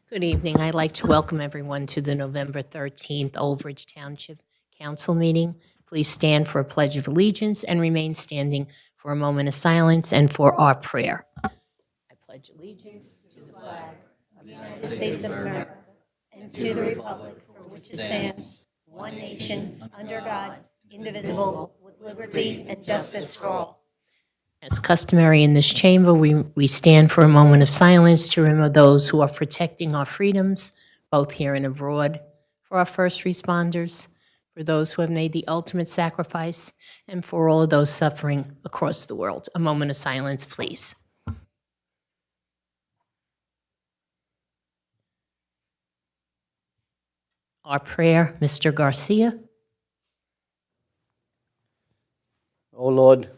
Good evening. I'd like to welcome everyone to the November 13th Old Bridge Township Council meeting. Please stand for a pledge of allegiance and remain standing for a moment of silence and for our prayer. I pledge allegiance to the flag of the United States of America, and to the republic for which it stands, one nation, under God, indivisible, with liberty and justice for all. As customary in this chamber, we stand for a moment of silence to remember those who are protecting our freedoms, both here and abroad, for our first responders, for those who have made the ultimate sacrifice, and for all of those suffering across the world. A moment of silence, please. Our prayer, Mr. Garcia. O Lord,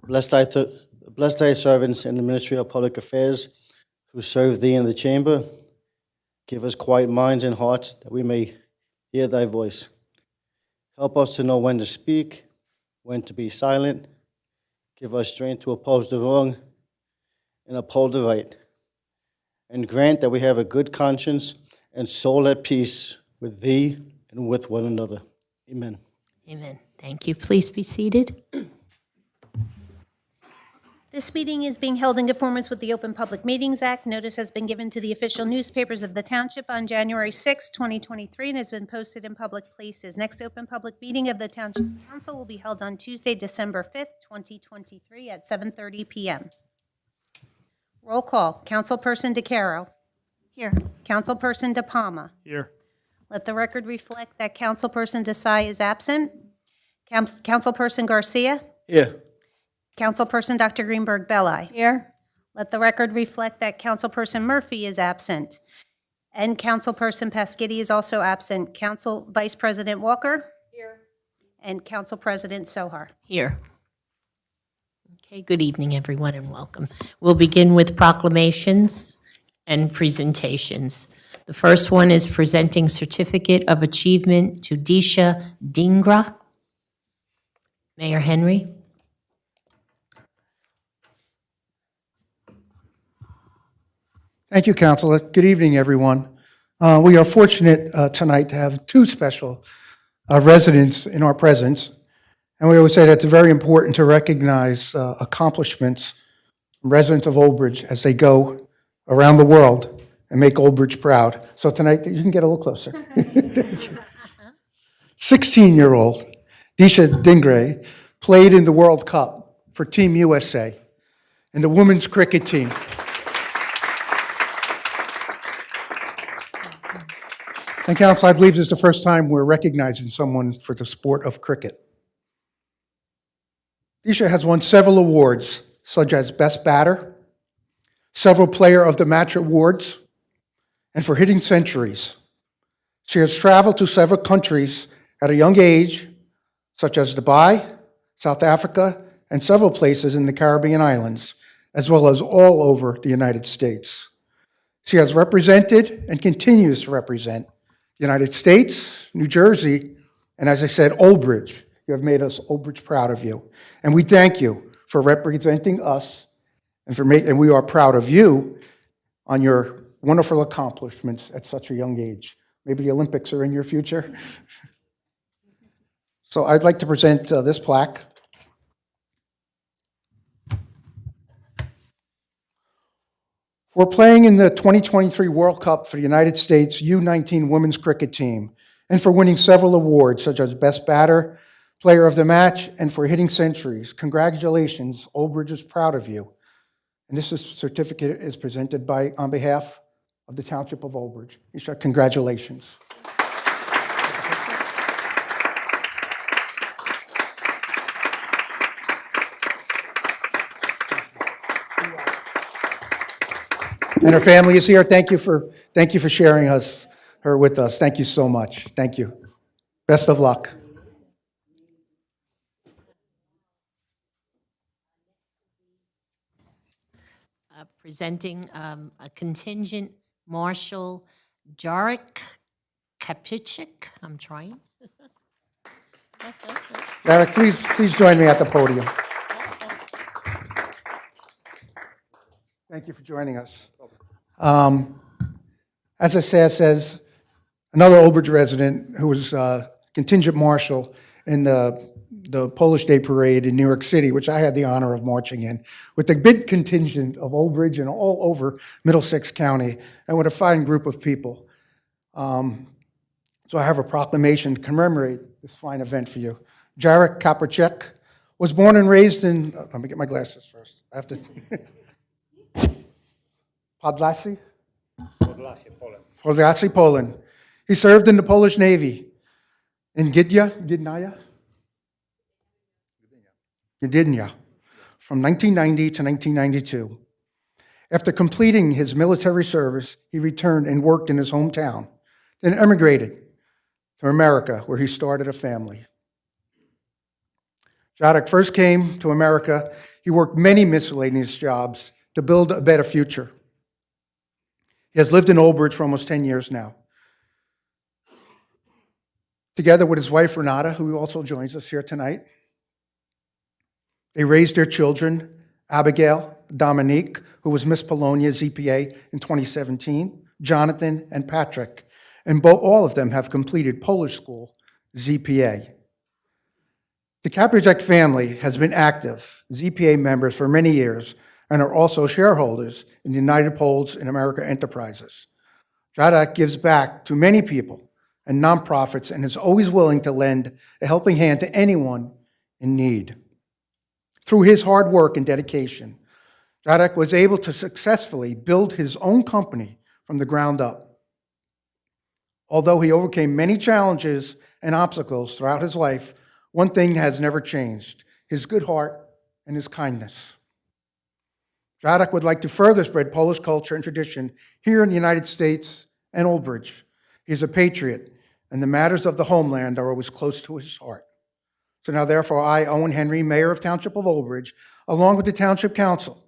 bless thy servants in the ministry of public affairs who serve thee in the chamber. Give us quiet minds and hearts that we may hear thy voice. Help us to know when to speak, when to be silent. Give us strength to oppose the wrong and uphold the right. And grant that we have a good conscience and soul at peace with thee and with one another. Amen. Amen. Thank you. Please be seated. This meeting is being held in conformance with the Open Public Meetings Act. Notice has been given to the official newspapers of the Township on January 6, 2023, and has been posted in public places. Next open public meeting of the Township Council will be held on Tuesday, December 5th, 2023 at 7:30 p.m. Roll call. Councilperson DeCaro. Here. Councilperson De Palma. Here. Let the record reflect that Councilperson Desai is absent. Councilperson Garcia. Here. Councilperson Dr. Greenberg Belli. Here. Let the record reflect that Councilperson Murphy is absent. And Councilperson Pasquitti is also absent. Council Vice President Walker. Here. And Council President Sohar. Here. Okay, good evening, everyone, and welcome. We'll begin with proclamations and presentations. The first one is presenting Certificate of Achievement to Disha Dhingra. Mayor Henry. Thank you, Councilor. Good evening, everyone. We are fortunate tonight to have two special residents in our presence. And we always say that it's very important to recognize accomplishments from residents of Old Bridge as they go around the world and make Old Bridge proud. So tonight, you can get a little closer. 16-year-old Disha Dhingra played in the World Cup for Team USA and the women's cricket team. And Council, I believe this is the first time we're recognizing someone for the sport of cricket. Disha has won several awards, such as Best Batter, several Player of the Match awards, and for hitting centuries. She has traveled to several countries at a young age, such as Dubai, South Africa, and several places in the Caribbean islands, as well as all over the United States. She has represented and continues to represent the United States, New Jersey, and as I said, Old Bridge. You have made us Old Bridge proud of you. And we thank you for representing us, and we are proud of you on your wonderful accomplishments at such a young age. Maybe the Olympics are in your future. So I'd like to present this plaque. For playing in the 2023 World Cup for the United States U19 women's cricket team, and for winning several awards such as Best Batter, Player of the Match, and for hitting centuries. Congratulations, Old Bridge is proud of you. And this certificate is presented on behalf of the Township of Old Bridge. Disha, congratulations. And her family is here. Thank you for sharing her with us. Thank you so much. Thank you. Best of luck. Presenting a contingent Marshal Jarek Kapichik. I'm trying. Eric, please join me at the podium. Thank you for joining us. As it says, another Old Bridge resident who was contingent marshal in the Polish Day Parade in New York City, which I had the honor of marching in, with a big contingent of Old Bridge and all over Middlesex County, and with a fine group of people. So I have a proclamation to commemorate this fine event for you. Jarek Kapracek was born and raised in, let me get my glasses first. I have to. Podlasie? Podlasie, Poland. He served in the Polish Navy in Gdynia, from 1990 to 1992. After completing his military service, he returned and worked in his hometown, then emigrated to America, where he started a family. Jadek first came to America. He worked many miscellaneous jobs to build a better future. He has lived in Old Bridge for almost 10 years now. Together with his wife, Renata, who also joins us here tonight, they raised their children, Abigail, Dominique, who was Miss Polonia ZPA in 2017, Jonathan, and Patrick. And all of them have completed Polish school ZPA. The Kapracek family has been active ZPA members for many years and are also shareholders in United Poles in America Enterprises. Jadek gives back to many people and nonprofits and is always willing to lend a helping hand to anyone in need. Through his hard work and dedication, Jadek was able to successfully build his own company from the ground up. Although he overcame many challenges and obstacles throughout his life, one thing has never changed: his good heart and his kindness. Jadek would like to further spread Polish culture and tradition here in the United States and Old Bridge. He is a patriot, and the matters of the homeland are always close to his heart. So now, therefore, I, Owen Henry, Mayor of Township of Old Bridge, along with the Township Council,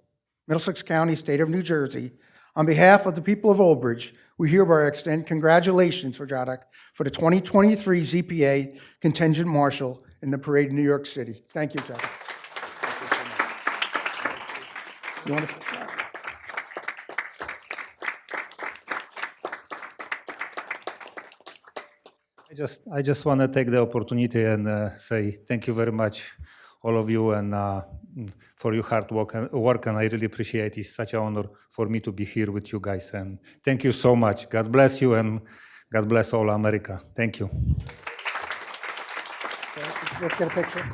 Middlesex County, State of New Jersey, on behalf of the people of Old Bridge, we hereby extend congratulations for Jadek for the 2023 ZPA Contingent Marshal in the parade in New York City. Thank you, Jadek. You want to? I just want to take the opportunity and say thank you very much, all of you, and for your hard work, and I really appreciate it. It's such an honor for me to be here with you guys, and thank you so much. God bless you, and God bless all America. Thank you. Let's get a picture.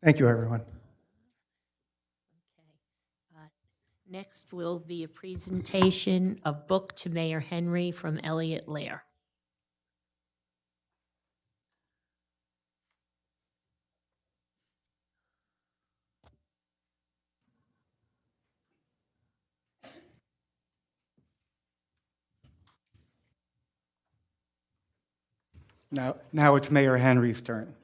Thank you, everyone. Next will be a presentation of book to Mayor Henry from Elliot Lair. Now it's Mayor Henry's turn.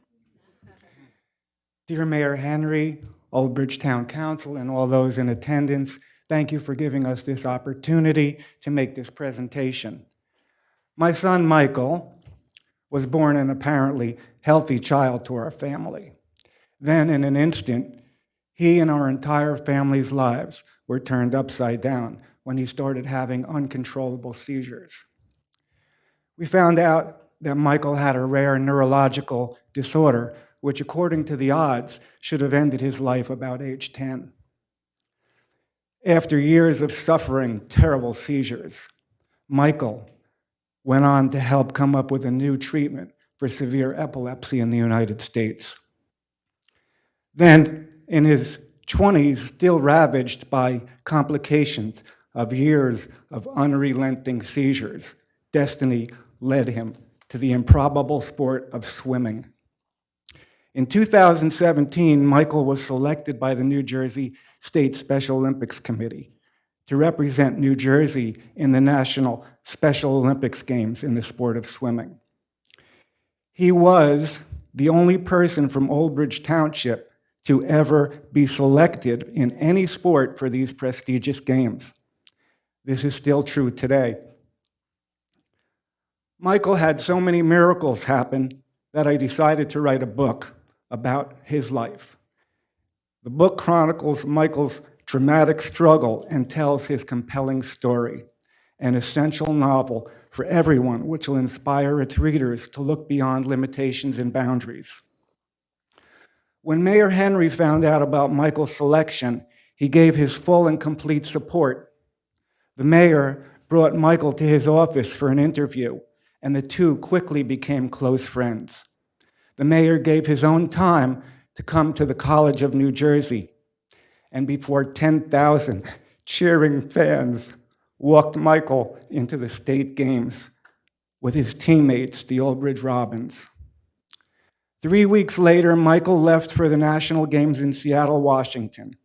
Dear Mayor Henry, Old Bridge Town Council, and all those in attendance, thank you for giving us this opportunity to make this presentation. My son, Michael, was born an apparently healthy child to our family. Then, in an instant, he and our entire family's lives were turned upside down when he started having uncontrollable seizures. We found out that Michael had a rare neurological disorder, which, according to the odds, should have ended his life about age 10. After years of suffering terrible seizures, Michael went on to help come up with a new treatment for severe epilepsy in the United States. Then, in his 20s, still ravaged by complications of years of unrelenting seizures, destiny led him to the improbable sport of swimming. In 2017, Michael was selected by the New Jersey State Special Olympics Committee to represent New Jersey in the National Special Olympics Games in the sport of swimming. He was the only person from Old Bridge Township to ever be selected in any sport for these prestigious games. This is still true today. Michael had so many miracles happen that I decided to write a book about his life. The book chronicles Michael's dramatic struggle and tells his compelling story, an essential novel for everyone, which will inspire its readers to look beyond limitations and boundaries. When Mayor Henry found out about Michael's selection, he gave his full and complete support. The mayor brought Michael to his office for an interview, and the two quickly became close friends. The mayor gave his own time to come to the College of New Jersey, and before 10,000 cheering fans walked Michael into the state games with his teammates, the Old Bridge Robins. 3 weeks later, Michael left for the national games in Seattle, Washington.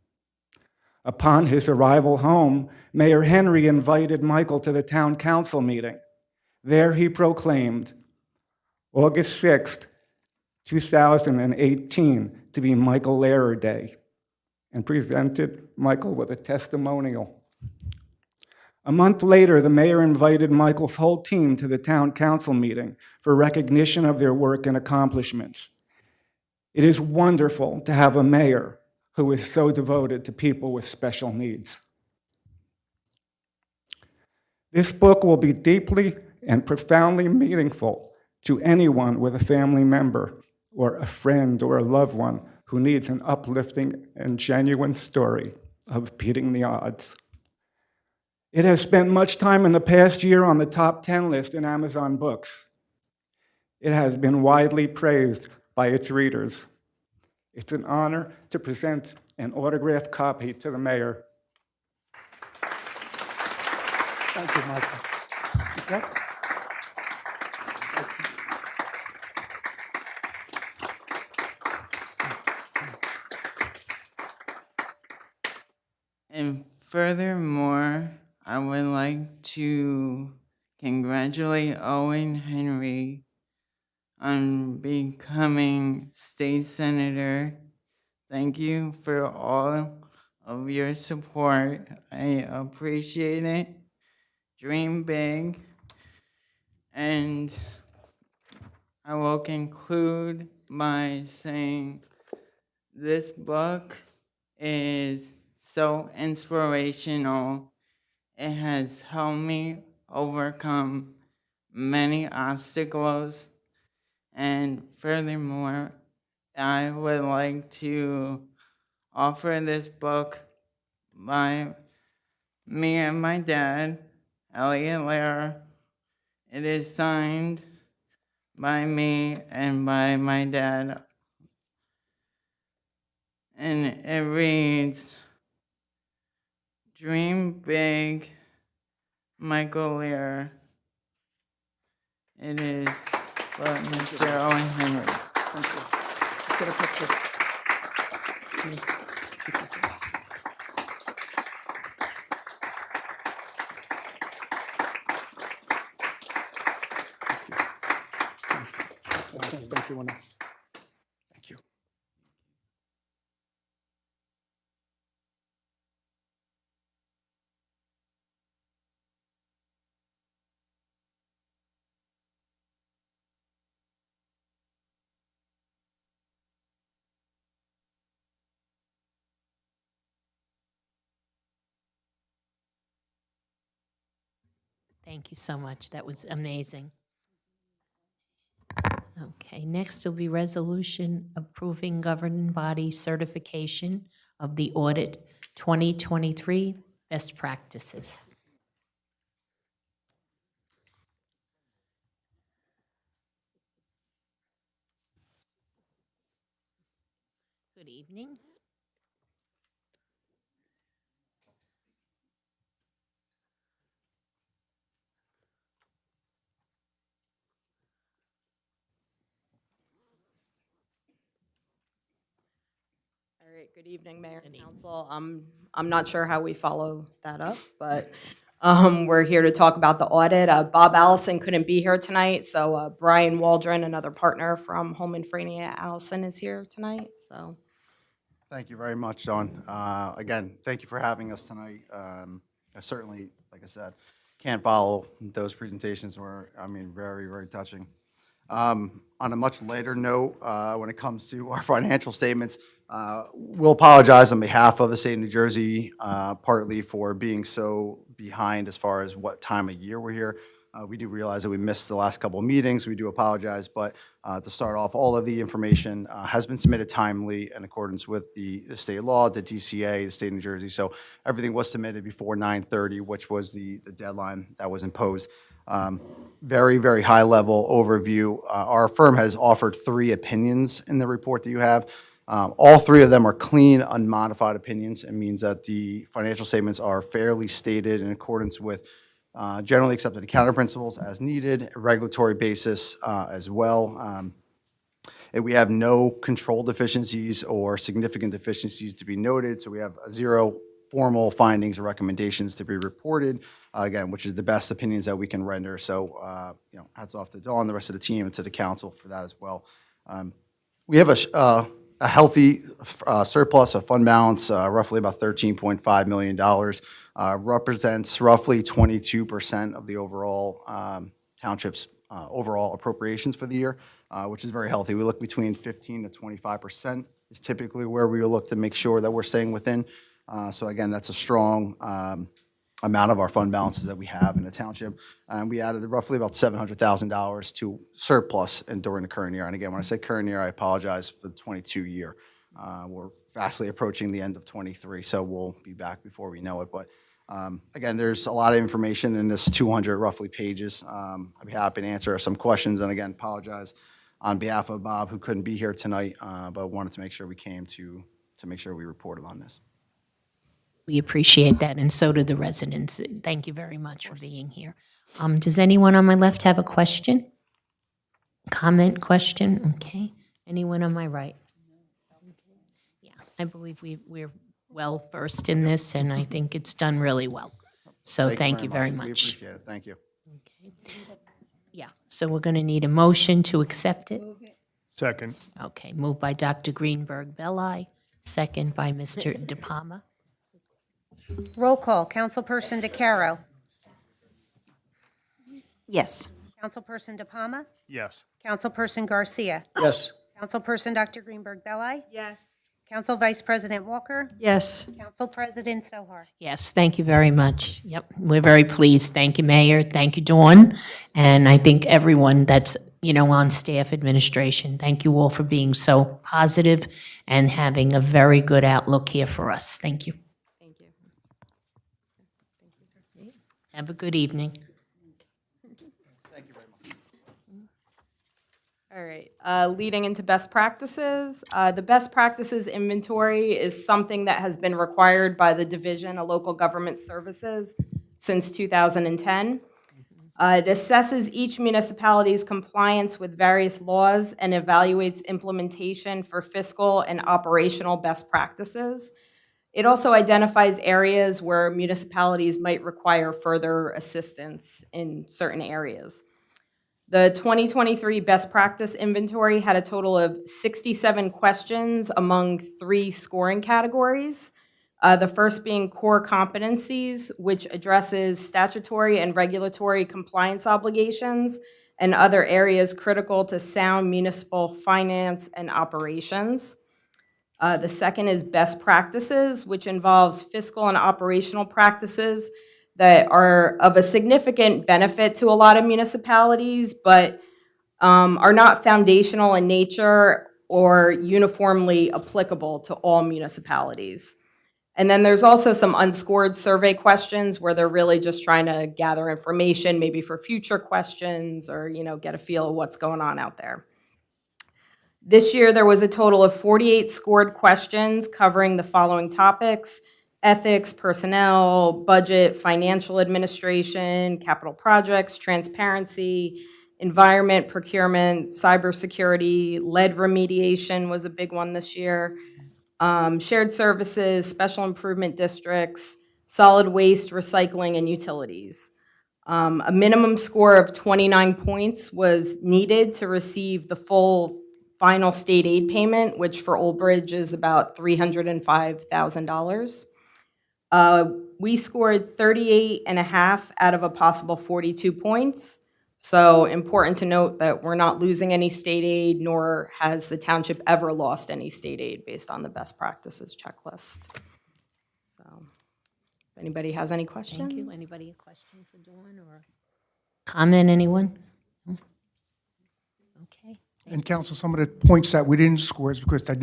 Upon his arrival home, Mayor Henry invited Michael to the town council meeting. There he proclaimed August 6th, 2018 to be Michael Lehrer Day, and presented Michael with a testimonial. A month later, the mayor invited Michael's whole team to the town council meeting for recognition of their work and accomplishments. It is wonderful to have a mayor who is so devoted to people with special needs. This book will be deeply and profoundly meaningful to anyone with a family member or a friend or a loved one who needs an uplifting and genuine story of beating the odds. It has spent much time in the past year on the top 10 list in Amazon Books. It has been widely praised by its readers. It's an honor to present an autographed copy to the mayor. Thank you, Michael. Okay. And furthermore, I would like to congratulate Owen Henry on becoming state senator. Thank you for all of your support. I appreciate it. Dream big. And I will conclude by saying this book is so inspirational. It has helped me overcome many obstacles. And furthermore, I would like to offer this book by me and my dad, Elliot Lehrer. It is signed by me and by my dad. And it reads, Dream big, Michael Lehrer. It is by Mr. Owen Henry. Thank you. Get a picture. Thank you, Anna. Thank you. Thank you so much. That was amazing. Okay, next will be resolution approving governing body certification of the audit 2023 best practices. Good evening. All right, good evening, Mayor and Council. I'm not sure how we follow that up, but we're here to talk about the audit. Bob Allison couldn't be here tonight, so Brian Waldron, another partner from Holman Franey Allison, is here tonight, so. Thank you very much, Dawn. Again, thank you for having us tonight. I certainly, like I said, can't follow those presentations were, I mean, very, very touching. On a much later note, when it comes to our financial statements, we'll apologize on behalf of the state of New Jersey, partly for being so behind as far as what time of year we're here. We do realize that we missed the last couple of meetings. We do apologize, but to start off, all of the information has been submitted timely in accordance with the state law, the DCA, the state of New Jersey. So everything was submitted before 9:30, which was the deadline that was imposed. Very, very high-level overview. Our firm has offered 3 opinions in the report that you have. All 3 of them are clean, unmodified opinions. It means that the financial statements are fairly stated in accordance with generally accepted accounting principles as needed, regulatory basis as well. And we have no control deficiencies or significant deficiencies to be noted, so we have 0 formal findings or recommendations to be reported, again, which is the best opinions that we can render. So, hats off to Dawn, the rest of the team, and to the council for that as well. We have a healthy surplus of fund balance, roughly about $13.5 million, represents roughly 22% of the overall township's overall appropriations for the year, which is very healthy. We look between 15 to 25% is typically where we look to make sure that we're staying within. So again, that's a strong amount of our fund balances that we have in the township. And we added roughly about $700,000 to surplus during the current year. And again, when I say current year, I apologize for the 22 year. We're fastly approaching the end of 23, so we'll be back before we know it. But again, there's a lot of information in this 200 roughly pages. I'd be happy to answer some questions. And again, apologize on behalf of Bob, who couldn't be here tonight, but wanted to make sure we came to make sure we reported on this. We appreciate that, and so do the residents. Thank you very much for being here. Does anyone on my left have a question? Comment, question? Okay. Anyone on my right? Yeah, I believe we're well versed in this, and I think it's done really well. So thank you very We much. appreciate it. Thank you. Yeah, so we're going to need a motion to accept it. Second. Okay, moved by Dr. Greenberg Belli, second by Mr. De Palma. Roll call. Councilperson DeCaro. Yes. Councilperson De Palma. Yes. Councilperson Garcia. Yes. Councilperson Dr. Greenberg Belli. Yes. Council Vice President Walker. Yes. Council President Sohar. Yes, thank you very much. Yep, we're very pleased. Thank you, Mayor. Thank you, Dawn. And I think everyone that's, on staff administration, thank you all for being so positive and having a very good outlook here for us. Thank you. Thank you. Have a good evening. All right, leading into best practices. The best practices inventory is something that has been required by the Division of Local Government Services since 2010. It assesses each municipality's compliance with various laws and evaluates implementation for fiscal and operational best practices. It also identifies areas where municipalities might require further assistance in certain areas. The 2023 Best Practice Inventory had a total of 67 questions among 3 scoring categories. The first being core competencies, which addresses statutory and regulatory compliance obligations and other areas critical to sound municipal finance and operations. The second is best practices, which involves fiscal and operational practices that are of a significant benefit to a lot of municipalities, but are not foundational in nature or uniformly applicable to all municipalities. And then there's also some unscored survey questions where they're really just trying to gather information, maybe for future questions or, get a feel of what's going on out there. This year, there was a total of 48 scored questions covering the following topics: ethics, personnel, budget, financial administration, capital projects, transparency, environment, procurement, cybersecurity, lead remediation was a big one this year, shared services, special improvement districts, solid waste, recycling, and utilities. A minimum score of 29 points was needed to receive the full final state aid payment, which for Old Bridge is about $305,000. We scored 38.5 out of a possible 42 points. So important to note that we're not losing any state aid, nor has the township ever lost any state aid based on the best practices checklist. So, if anybody has any questions? Thank you. Anybody a question for Dawn or comment, anyone? Okay. And council, some of the points that we didn't score is because do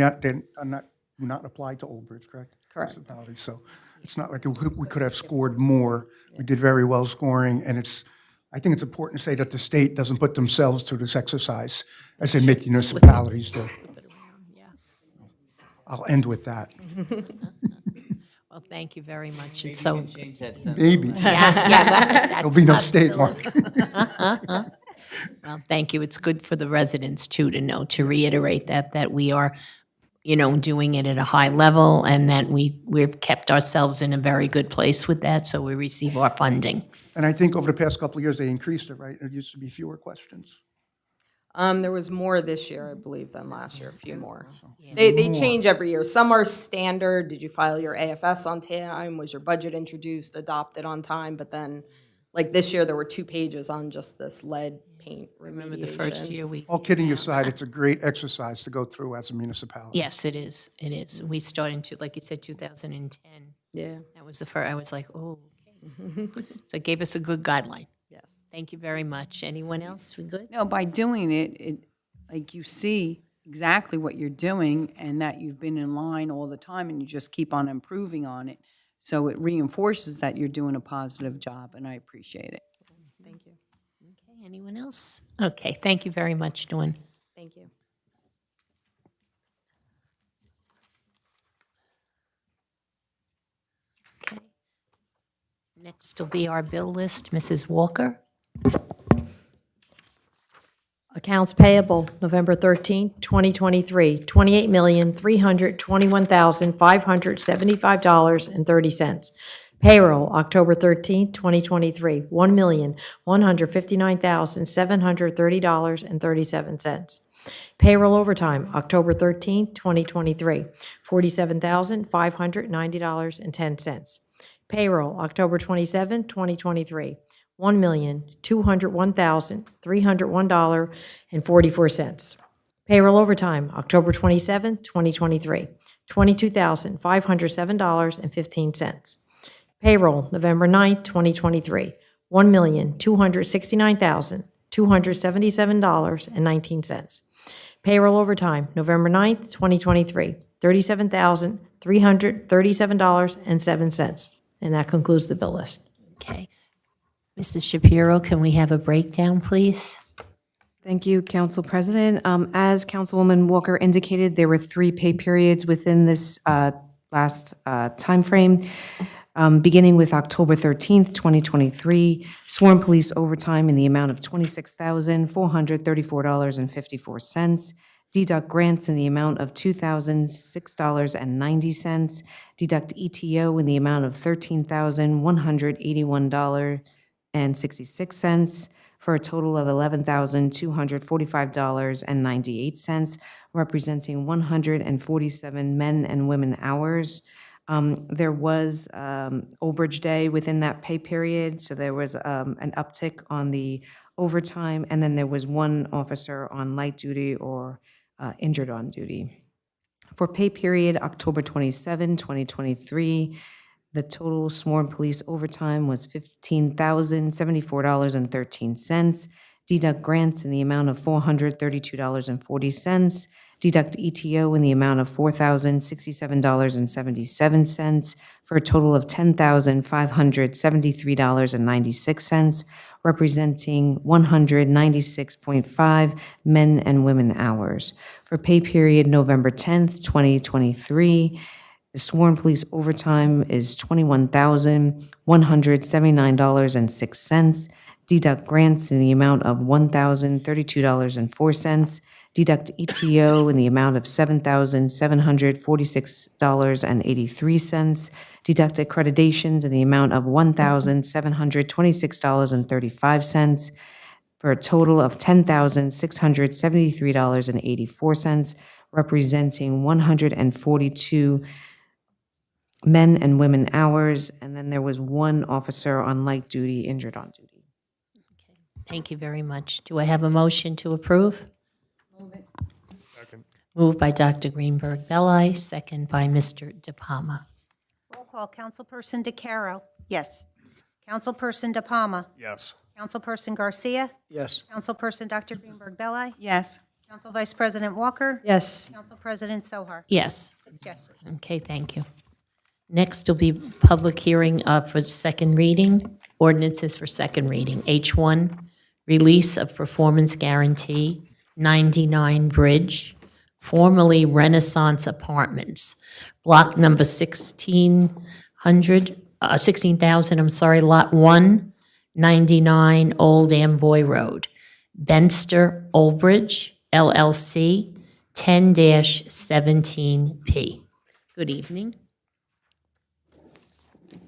not apply to Old Bridge, correct? Correct. Municipalities. So it's not like we could have scored more. We did very well scoring, and I think it's important to say that the state doesn't put themselves through this exercise as they make municipalities do. I'll end with that. Well, thank you very much. It's so, Change that sentence. Maybe. that's There'll be no state, Mark. Well, thank you. It's good for the residents too to know, to reiterate that we are, doing it at a high level and that we've kept ourselves in a very good place with that, so we receive our funding. And I think over the past couple of years, they increased it, right? There used to be fewer questions. There was more this year, I believe, than last year, a few more. They change every year. Some are standard. Did you file your AFS on time? Was your budget introduced, adopted on time? But then, like this year, there were 2 pages on just this lead paint remediation. Remember the first year we, All kidding aside, it's a great exercise to go through as a municipality. yes, it is. It is. We started to, like you said, 2010. Yeah, That was the first, I was like, oh, okay. So it gave us a good guideline. yes. Thank you very much. Anyone else? We good? No, by doing it, like you see exactly what you're doing and that you've been in line all the time and you just keep on improving on it. So it reinforces that you're doing a positive job, and I appreciate it. Thank you. Okay, anyone else? Okay, thank you very much, Dawn. Thank you. Okay. Next will be our bill list. Mrs. Walker? Accounts payable, November 13, 2023, $28,321,575.30. Payroll, October 13, 2023, $1,159,730.37. Payroll overtime, October 13, 2023, $47,590.10. Payroll, October 27, 2023, $1,201,301.44. Payroll overtime, October 27, 2023, $22,507.15. Payroll, November 9, 2023, $1,269,277.19. Payroll overtime, November 9, 2023, $37,337.07. And that concludes the bill list. Okay. Mr. Shapiro, can we have a breakdown, please? Thank you, Council President. As Councilwoman Walker indicated, there were 3 pay periods within this last timeframe. Beginning with October 13th, 2023, sworn police overtime in the amount of $26,434.54. Deduct grants in the amount of $2,006.90. Deduct ETO in the amount of $13,181.66 for a total of $11,245.98, representing 147 men and women hours. There was Old Bridge Day within that pay period, so there was an uptick on the overtime, and then there was 1 officer on light duty or injured on duty. For pay period October 27, 2023, the total sworn police overtime was $15,074.13. Deduct grants in the amount of $432.40. Deduct ETO in the amount of $4,067.77 for a total of $10,573.96, representing 196.5 men and women hours. For pay period November 10th, 2023, the sworn police overtime is $21,179.06. Deduct grants in the amount of $1,032.04. Deduct ETO in the amount of $7,746.83. Deduct accreditations in the amount of $1,726.35 for a total of $10,673.84, representing 142 men and women hours. And then there was 1 officer on light duty injured on duty. Thank you very much. Do I have a motion to approve? Moved by Dr. Greenberg Belli, second by Mr. De Palma. Roll call, Councilperson DeCaro. Yes. Councilperson De Palma. Yes. Councilperson Garcia. Yes. Councilperson Dr. Greenberg Belli. Yes. Council Vice President Walker. Yes. Council President Sohar. Yes. 6 yeses. Okay, thank you. Next will be public hearing for second reading, ordinances for second reading. H1, release of performance guarantee, 99 Bridge, formerly Renaissance Apartments, block number 16,000, lot 1, 99 Old Amboy Road, Benster Oldbridge, LLC, 10-17P. Good evening.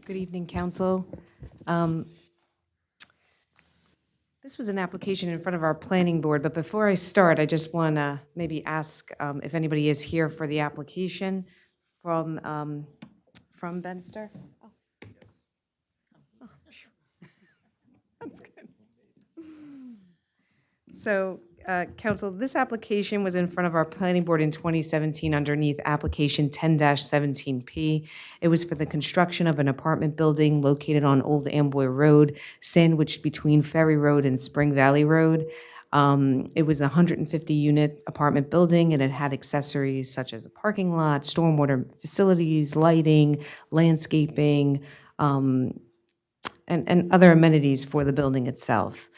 Good evening, council. This was an application in front of our planning board, but before I start, I just want to maybe ask if anybody is here for the application from Benster? Oh. That's good. So, council, this application was in front of our planning board in 2017 underneath application 10-17P. It was for the construction of an apartment building located on Old Amboy Road, sandwiched between Ferry Road and Spring Valley Road. It was a 150-unit apartment building, and it had accessories such as a parking lot, stormwater facilities, lighting, landscaping, and other amenities for the building itself.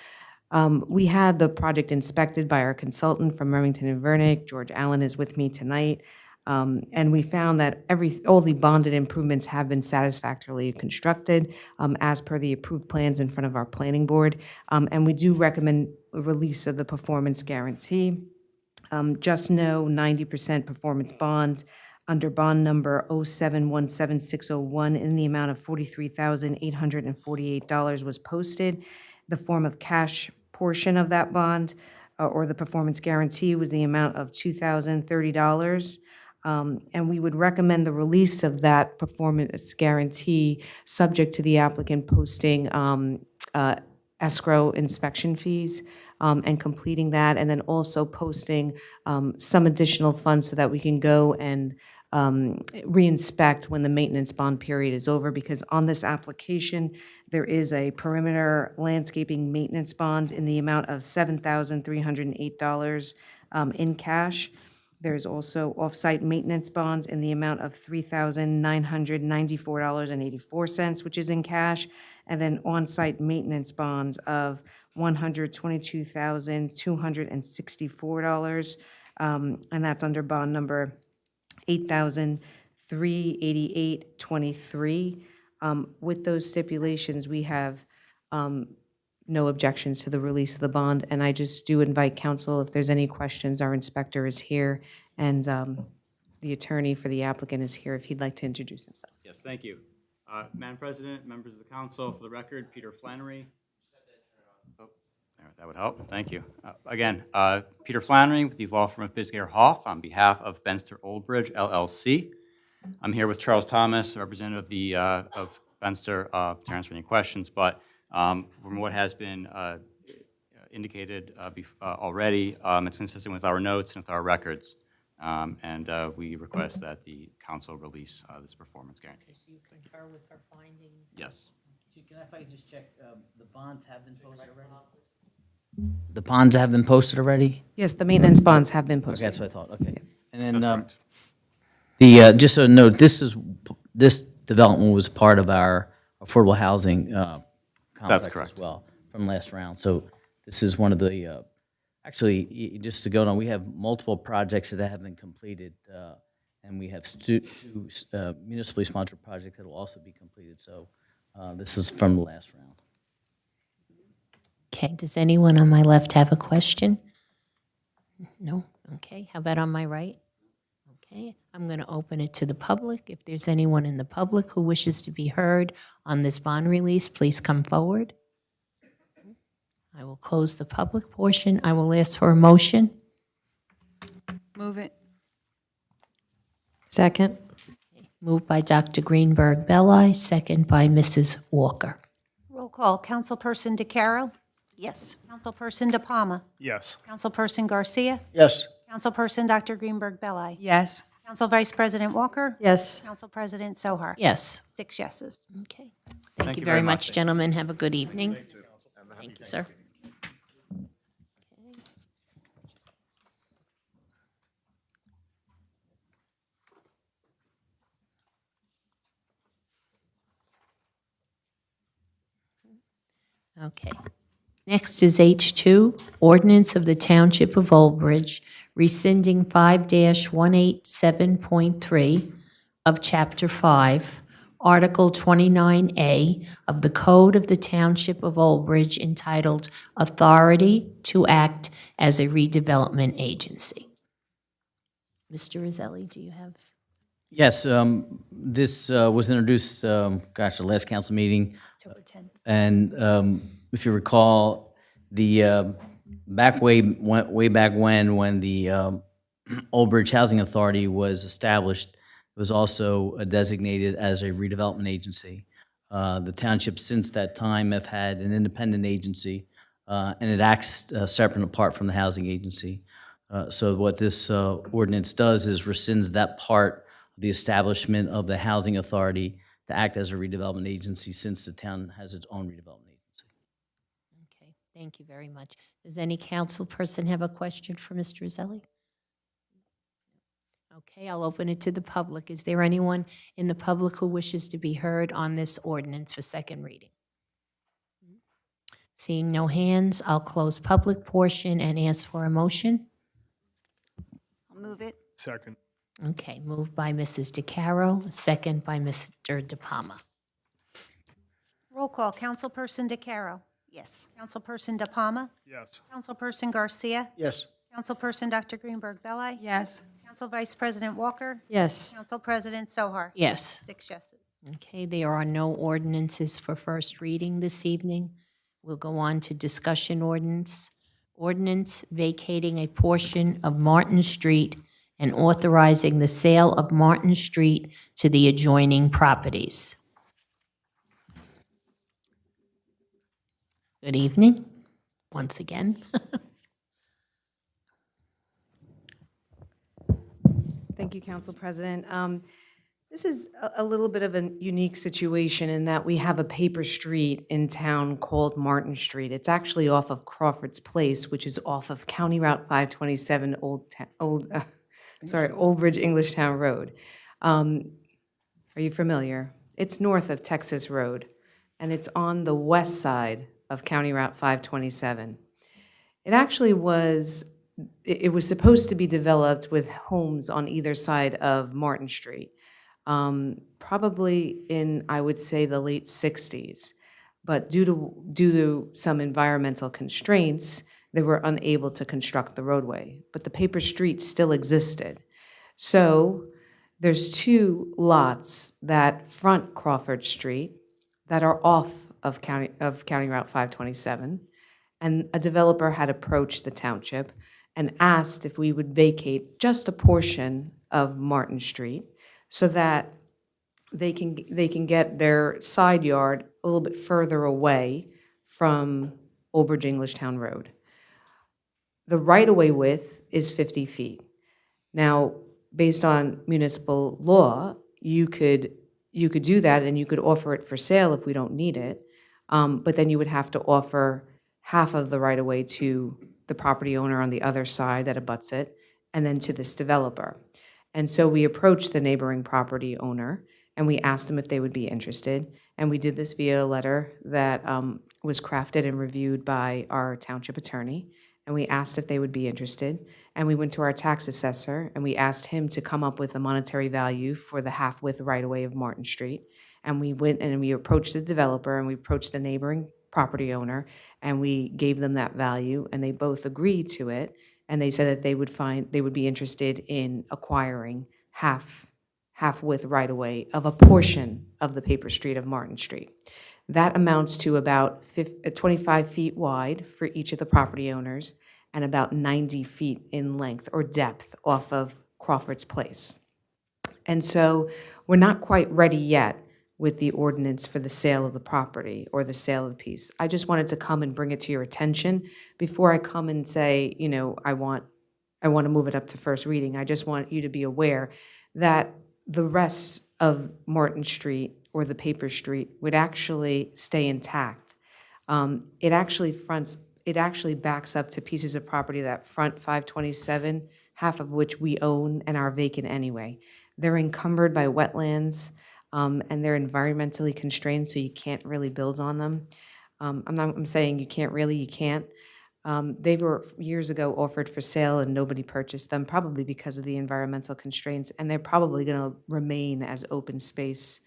We had the project inspected by our consultant from Remington and Vernick. George Allen is with me tonight. And we found that all the bonded improvements have been satisfactorily constructed as per the approved plans in front of our planning board. And we do recommend a release of the performance guarantee. Just know 90% performance bonds under bond number 0717601 in the amount of $43,848 was posted. The form of cash portion of that bond or the performance guarantee was the amount of $2,030. And we would recommend the release of that performance guarantee subject to the applicant posting escrow inspection fees and completing that, and then also posting some additional funds so that we can go and re-inspect when the maintenance bond period is over, because on this application, there is a perimeter landscaping maintenance bond in the amount of $7,308 in cash. There's also off-site maintenance bonds in the amount of $3,994.84, which is in cash, and then on-site maintenance bonds of $122,264, and that's under bond number 8,388.23. With those stipulations, we have no objections to the release of the bond, and I just do invite council, if there's any questions, our inspector is here, and the attorney for the applicant is here if he'd like to introduce himself. Yes, thank you. Madam President, members of the council, for the record, Peter Flannery. Oh, there, that would help. Thank you. Again, Peter Flannery with the law firm of Bisgayer Hoff on behalf of Benster Oldbridge, LLC. I'm here with Charles Thomas, a representative of Benster, to answer any questions, but from what has been indicated already, it's consistent with our notes and with our records, and we request that the council release this performance guarantee. So you concur with her findings? Yes. If I could just check, the bonds have been posted already? The bonds have been posted already? Yes, the maintenance bonds have been Okay, posted. that's what I thought, okay. And then, That's correct. just so you know, this development was part of our affordable housing complex correct. as well from last round. So this is one of the, actually, just to go on, we have multiple projects that have been completed, and we have two municipally sponsored projects that will also be completed. So this is from the last round. Okay, does anyone on my left have a question? No? Okay, how about on my right? Okay, I'm going to open it to the public. If there's anyone in the public who wishes to be heard on this bond release, please come forward. I will close the public portion. I will ask for a motion. Move it. Second. Moved by Dr. Greenberg Belli, second by Mrs. Walker. Roll call, Councilperson DeCaro. Yes. Councilperson DePalma. Yes. Councilperson Garcia. Yes. Councilperson Dr. Greenberg Belli. Yes. Council Vice President Walker. Yes. Council President Sohar. Yes. 6 yeses. Okay. Thank you very much, much. gentlemen. Have a good evening. Thank you, sir. Okay. Next is H2, Ordinance of the Township of Old Bridge rescinding 5-187.3 of Chapter 5, Article 29A of the Code of the Township of Old Bridge entitled Authority to Act as a Redevelopment Agency. Mr. Roselli, do you have? Yes, this was introduced, the last council meeting. October 10th. And if you recall, the way back when the Old Bridge Housing Authority was established, it was also designated as a redevelopment agency. The township since that time have had an independent agency, and it acts separate and apart from the housing agency. So what this ordinance does is rescinds that part of the establishment of the housing authority to act as a redevelopment agency since the town has its own redevelopment agency. Okay, thank you very much. Does any council person have a question for Mr. Roselli? Okay, I'll open it to the public. Is there anyone in the public who wishes to be heard on this ordinance for second reading? Seeing no hands, I'll close public portion and ask for a motion. I'll move it. Second. Okay, moved by Mrs. DeCaro, second by Mr. DePalma. Roll call. Councilperson DeCaro. Yes. Councilperson DePalma. Yes. Councilperson Garcia. Yes. Councilperson Dr. Greenberg Belli. Yes. Council Vice President Walker. Yes. Council President Sohar. Yes. 6 yeses. Okay, there are no ordinances for first reading this evening. We'll go on to discussion ordinance. Ordinance vacating a portion of Martin Street and authorizing the sale of Martin Street to the adjoining properties. Good evening, once again. Thank you, Council President. This is a little bit of a unique situation in that we have a paper street in town called Martin Street. It's actually off of Crawford's Place, which is off of County Route 527, Old Bridge Englishtown Road. Are you familiar? It's north of Texas Road, and it's on the west side of County Route 527. It actually was, it was supposed to be developed with homes on either side of Martin Street, probably in, I would say, the late 60s. But due to some environmental constraints, they were unable to construct the roadway. But the paper street still existed. So there's 2 lots that front Crawford Street that are off of County Route 527. And a developer had approached the township and asked if we would vacate just a portion of Martin Street so that they can get their side yard a little bit further away from Old Bridge Englishtown Road. The right-of-way width is 50 feet. Now, based on municipal law, you could do that and you could offer it for sale if we don't need it, but then you would have to offer half of the right-of-way to the property owner on the other side that abuts it, and then to this developer. And so we approached the neighboring property owner, and we asked them if they would be interested. And we did this via a letter that was crafted and reviewed by our township attorney. And we asked if they would be interested. And we went to our tax assessor, and we asked him to come up with a monetary value for the half-width right-of-way of Martin Street. And we went and we approached the developer, and we approached the neighboring property owner, and we gave them that value, and they both agreed to it. And they said that they would be interested in acquiring half-width right-of-way of a portion of the paper street of Martin Street. That amounts to about 25 feet wide for each of the property owners and about 90 feet in length or depth off of Crawford's Place. And so we're not quite ready yet with the ordinance for the sale of the property or the sale of the piece. I just wanted to come and bring it to your attention before I come and say, you know, I want to move it up to first reading. I just want you to be aware that the rest of Martin Street or the paper street would actually stay intact. It actually backs up to pieces of property that front 527, half of which we own and are vacant anyway. They're encumbered by wetlands, and they're environmentally constrained, so you can't really build on them. I'm saying you can't really, you can't. They were years ago offered for sale and nobody purchased them, probably because of the environmental constraints, and they're probably going to remain as open space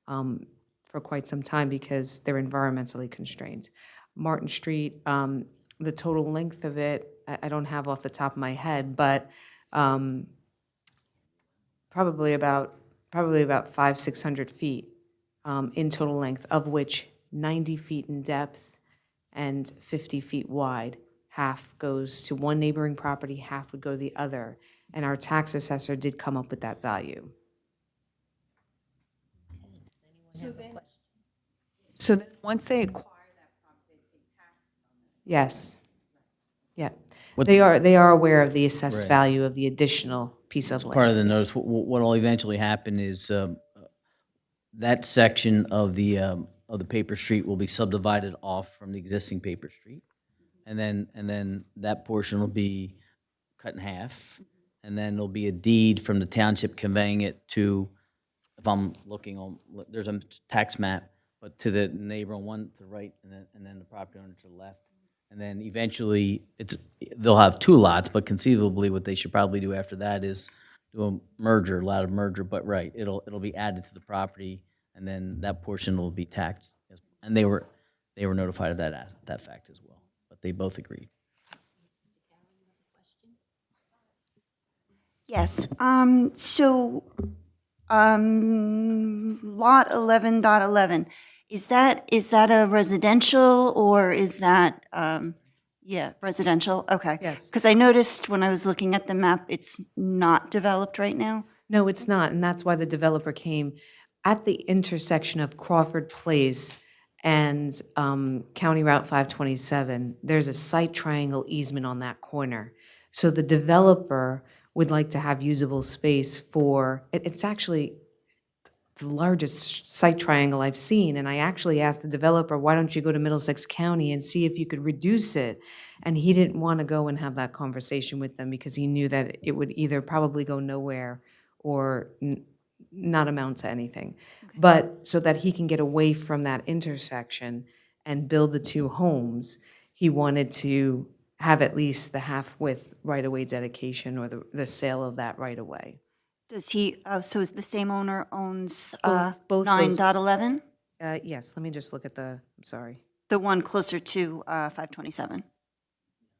for quite some time because they're environmentally constrained. Martin Street, the total length of it, I don't have off the top of my head, but probably about 500-600 feet in total length, of which 90 feet in depth and 50 feet wide. Half goes to one neighboring property, half would go to the other. And our tax assessor did come up with that value. So then, once they acquire that property, they pay taxes on it? Yes. Yeah. They are aware of the assessed Right. value of the additional piece of land. Part of the notice, what will eventually happen is that section of the paper street will be subdivided off from the existing paper street. And then that portion will be cut in half. And then there'll be a deed from the township conveying it to, if I'm looking on, there's a tax map, but to the neighbor on one to the right, and then the property owner to the left. And then eventually, they'll have two lots, but conceivably, what they should probably do after that is do a merger, lot of merger, but right, it'll be added to the property, and then that portion will be taxed. And they were notified of that fact as well, but they both agreed. Yes, so, lot 11.11, is that a residential or is that, yeah, residential? Okay. Yes. Because I noticed when I was looking at the map, it's not developed right now. No, it's not, and that's why the developer came. At the intersection of Crawford Place and County Route 527, there's a site triangle easement on that corner. So the developer would like to have usable space for, it's actually the largest site triangle I've seen, and I actually asked the developer, why don't you go to Middlesex County and see if you could reduce it? And he didn't want to go and have that conversation with them because he knew that it would either probably go nowhere or not amount to anything. But so that he can get away from that intersection and build the two homes, he wanted to have at least the half-width right-of-way dedication or the sale of that right-of-way. Does he, so is the same owner owns Both those- 9.11? Yes, let me just look at I'm sorry. The one closer to 527?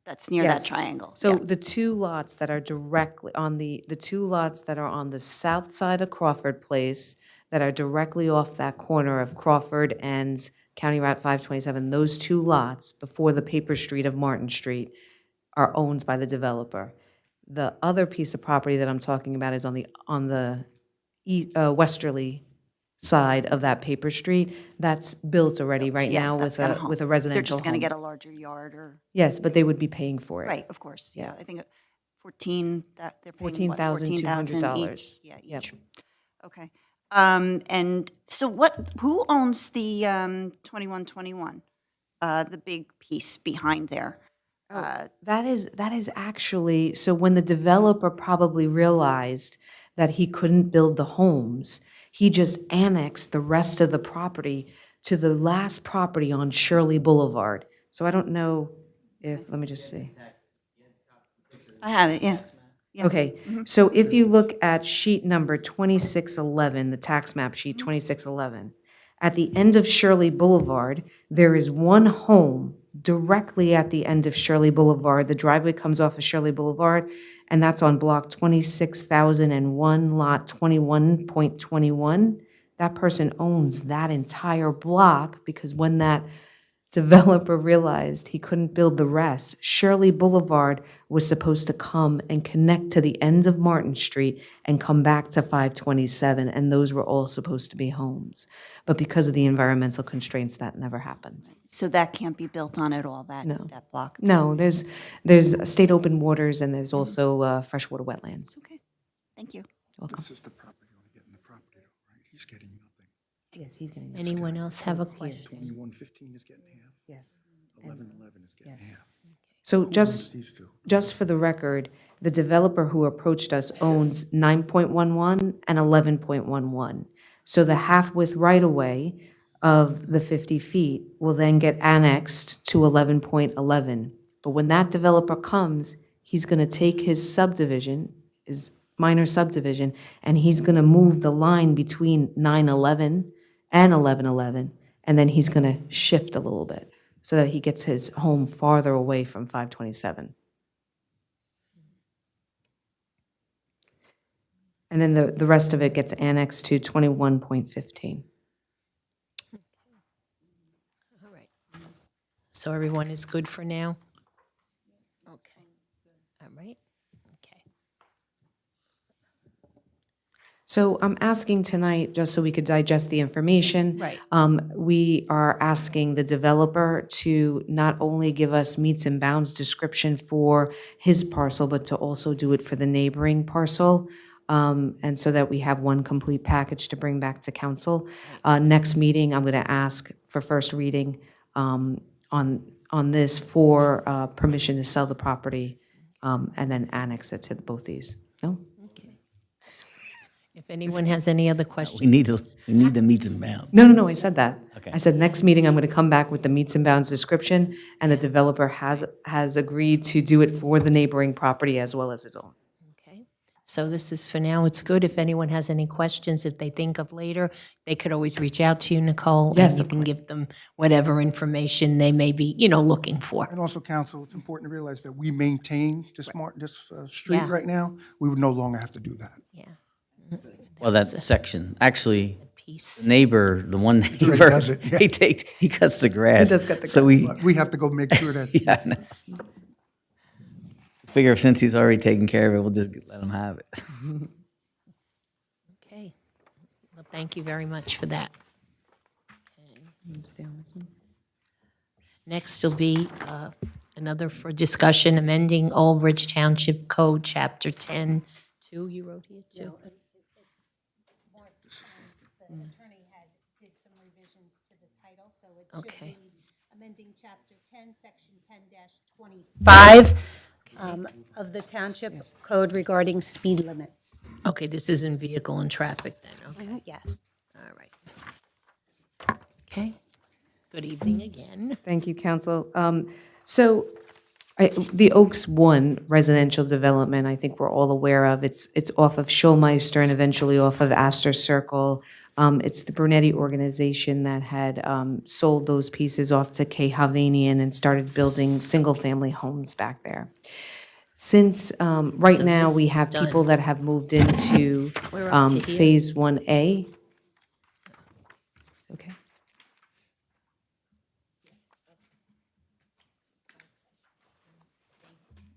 That's near that Yes. triangle? So Yeah. the two lots that are directly on the two lots that are on the south side of Crawford Place, that are directly off that corner of Crawford and County Route 527, those two lots before the paper street of Martin Street are owned by the developer. The other piece of property that I'm talking about is on the westerly side of that paper street. That's built already right Yeah, now that's with gonna home. a residential They're just going to home. get a larger yard or? Yes, but they would be paying for it. Right, of course, yeah. Yeah. I think 14, that they're paying what, $14,000 $14,200. each? Yeah, Yep. each. Okay. And so who owns the 2121? The big piece behind there? That is actually, so when the developer probably realized that he couldn't build the homes, he just annexed the rest of the property to the last property on Shirley Boulevard. So I don't know if, let me just see. I have it, yeah. Yeah. Okay, so if you look at sheet number 2611, the tax map sheet 2611, at the end of Shirley Boulevard, there is one home directly at the end of Shirley Boulevard. The driveway comes off of Shirley Boulevard, and that's on block 26,001, lot 21.21. That person owns that entire block because when that Developer realized he couldn't build the rest. Shirley Boulevard was supposed to come and connect to the end of Martin Street and come back to 527, and those were all supposed to be homes. But because of the environmental constraints, that never happened. So that can't be built on at all, that block? No, there's state open waters, and there's also freshwater wetlands. Okay, thank you. Welcome. This is the property owner getting the property, right? He's getting nothing. Yes, he's getting that. Anyone else have a question? 2115 is getting half. Yes. 1111 is getting half. So just, These two. just for the record, the developer who approached us owns 9.11 and 11.11. So the half-width right-of-way of the 50 feet will then get annexed to 11.11. But when that developer comes, he's going to take his subdivision, his minor subdivision, and he's going to move the line between 911 and 1111, and then he's going to shift a little bit so that he gets his home farther away from 527. And then the rest of it gets annexed to 21.15. All right. So everyone is good for now? Okay. All right. Okay. So I'm asking tonight, just so we could digest the information. Right. We are asking the developer to not only give us meets and bounds description for his parcel, but to also do it for the neighboring parcel. And so that we have one complete package to bring back to council. Next meeting, I'm going to ask for first reading on this for permission to sell the property and then annex it to both these. No? If anyone has any other questions? We need the meets and bounds. No, I said that. Okay. I said next meeting, I'm going to come back with the meets and bounds description, and the developer has agreed to do it for the neighboring property as well as his own. Okay. So this is for now. It's good. If anyone has any questions, if they think of later, they could always reach out to you, Nicole. Yes, and you of can course. give them whatever information they may be, looking for. And also, council, it's important to realize that we maintain this street Yeah. right now. We would no longer have to do that. Yeah. Well, that section, actually, Piece. the neighbor, the one neighbor, does it, yeah. he cuts the grass. does cut the So we, But we have to go make sure that, yeah, I know. Figure since he's already taken care of it, we'll just let him have it. Okay. Well, thank you very much for that. Next will be another for discussion, amending Old Bridge Township Code, Chapter 10. You wrote here too? The attorney did some revisions to the title, so it should Okay. read amending Chapter 10, Section 10-25 of the Township Code regarding speed limits. Okay, this is in vehicle and traffic then, okay. Yes. All right. Okay. Good evening again. Thank you, council. So the Oaks 1 residential development, I think we're all aware of. It's off of Schulmeister and eventually off of Astor Circle. It's the Brunetti organization that had sold those pieces off to Kay Hovnanian and started building single-family homes back there. Since, right So now, this we is have done. people that have moved into We're up to here. Phase 1A. Okay.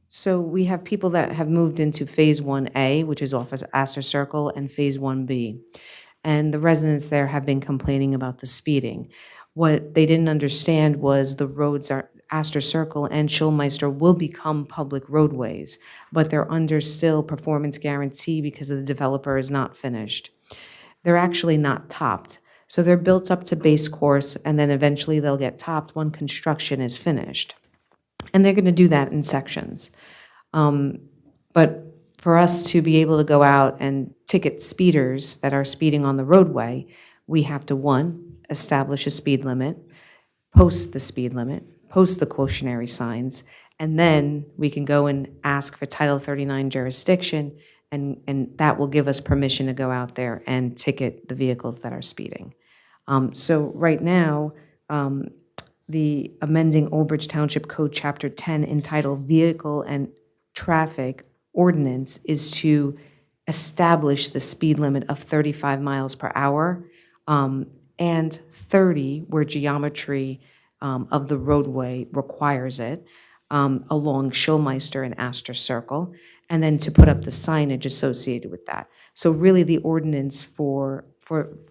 So we have people that have moved into Phase 1A, which is off of Astor Circle, and Phase 1B. And the residents there have been complaining about the speeding. What they didn't understand was the roads are, Astor Circle and Schulmeister will become public roadways, but they're under still performance guarantee because the developer is not finished. They're actually not topped. So they're built up to base course, and then eventually they'll get topped when construction is finished. And they're going to do that in sections. But for us to be able to go out and ticket speeders that are speeding on the roadway, we have to, one, establish a speed limit, post the speed limit, post the cautionary signs, and then we can go and ask for Title 39 jurisdiction, and that will give us permission to go out there and ticket the vehicles that are speeding. So right now, the amending Old Bridge Township Code, Chapter 10, entitled Vehicle and Traffic Ordinance, is to establish the speed limit of 35 miles per hour and 30 where geometry of the roadway requires it, along Schulmeister and Astor Circle, and then to put up the signage associated with that. So really, the ordinance for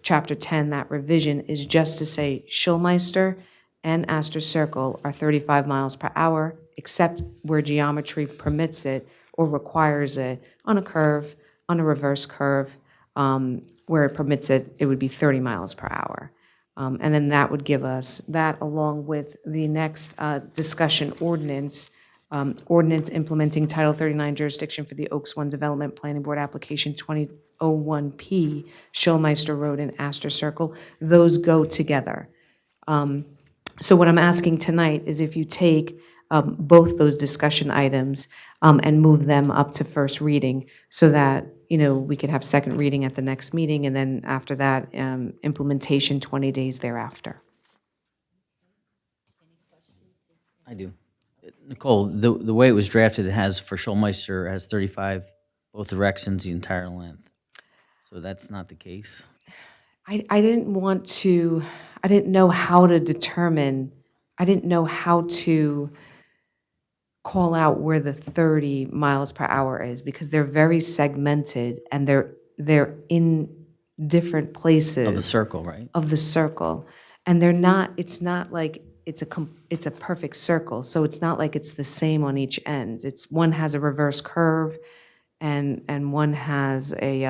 Chapter 10, that revision, is just to say Schulmeister and Astor Circle are 35 miles per hour, except where geometry permits it or requires it on a curve, on a reverse curve, where it permits it, it would be 30 miles per hour. And then that would give us that, along with the next discussion ordinance, ordinance implementing Title 39 jurisdiction for the Oaks One Development Planning Board application 2001P, Schulmeister Road and Astor Circle. Those go together. So what I'm asking tonight is if you take both those discussion items and move them up to first reading, so that, we could have second reading at the next meeting, and then after that, implementation 20 days thereafter. I do. Nicole, the way it was drafted, it has, for Schulmeister, has 35, both directions, the entire length. So that's not the case? I didn't want to, I didn't know how to determine, I didn't know how to call out where the 30 miles per hour is, because they're very segmented and they're in different places. Of the circle, right? Of the circle. And they're not, it's not like it's a perfect circle, so it's not like it's the same on each end. It's, one has a reverse curve and one has a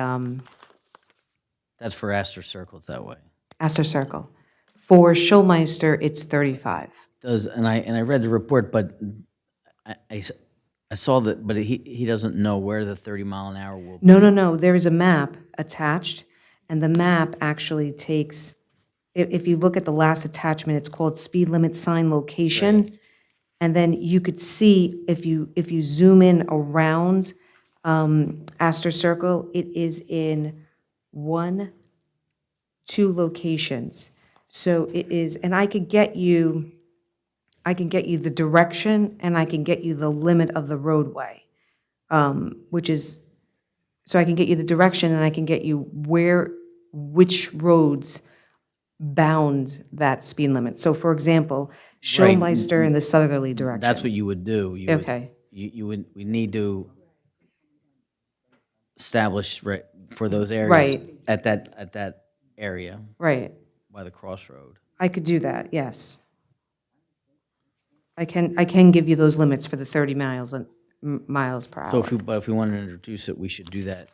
That's for Astor Circle, it's that way. Astor Circle. For Schulmeister, it's 35. And I read the report, but I saw that, but he doesn't know where the 30-mile-an-hour will be. No. There is a map attached, and the map actually takes, if you look at the last attachment, it's called speed limit sign location. Right. And then you could see, if you zoom in around Astor Circle, it is in 2 locations. So it is, and I can get you the direction, and I can get you the limit of the roadway, which is, so I can get you the direction, and I can get you which roads bound that speed limit. So for example, Schulmeister in the southerly direction. That's what you would do. Okay. We need to establish for those areas. Right. At that area. Right. By the crossroad. I could do that, yes. I can give you those limits for the 30 miles per hour. So if we want to introduce it, we should do that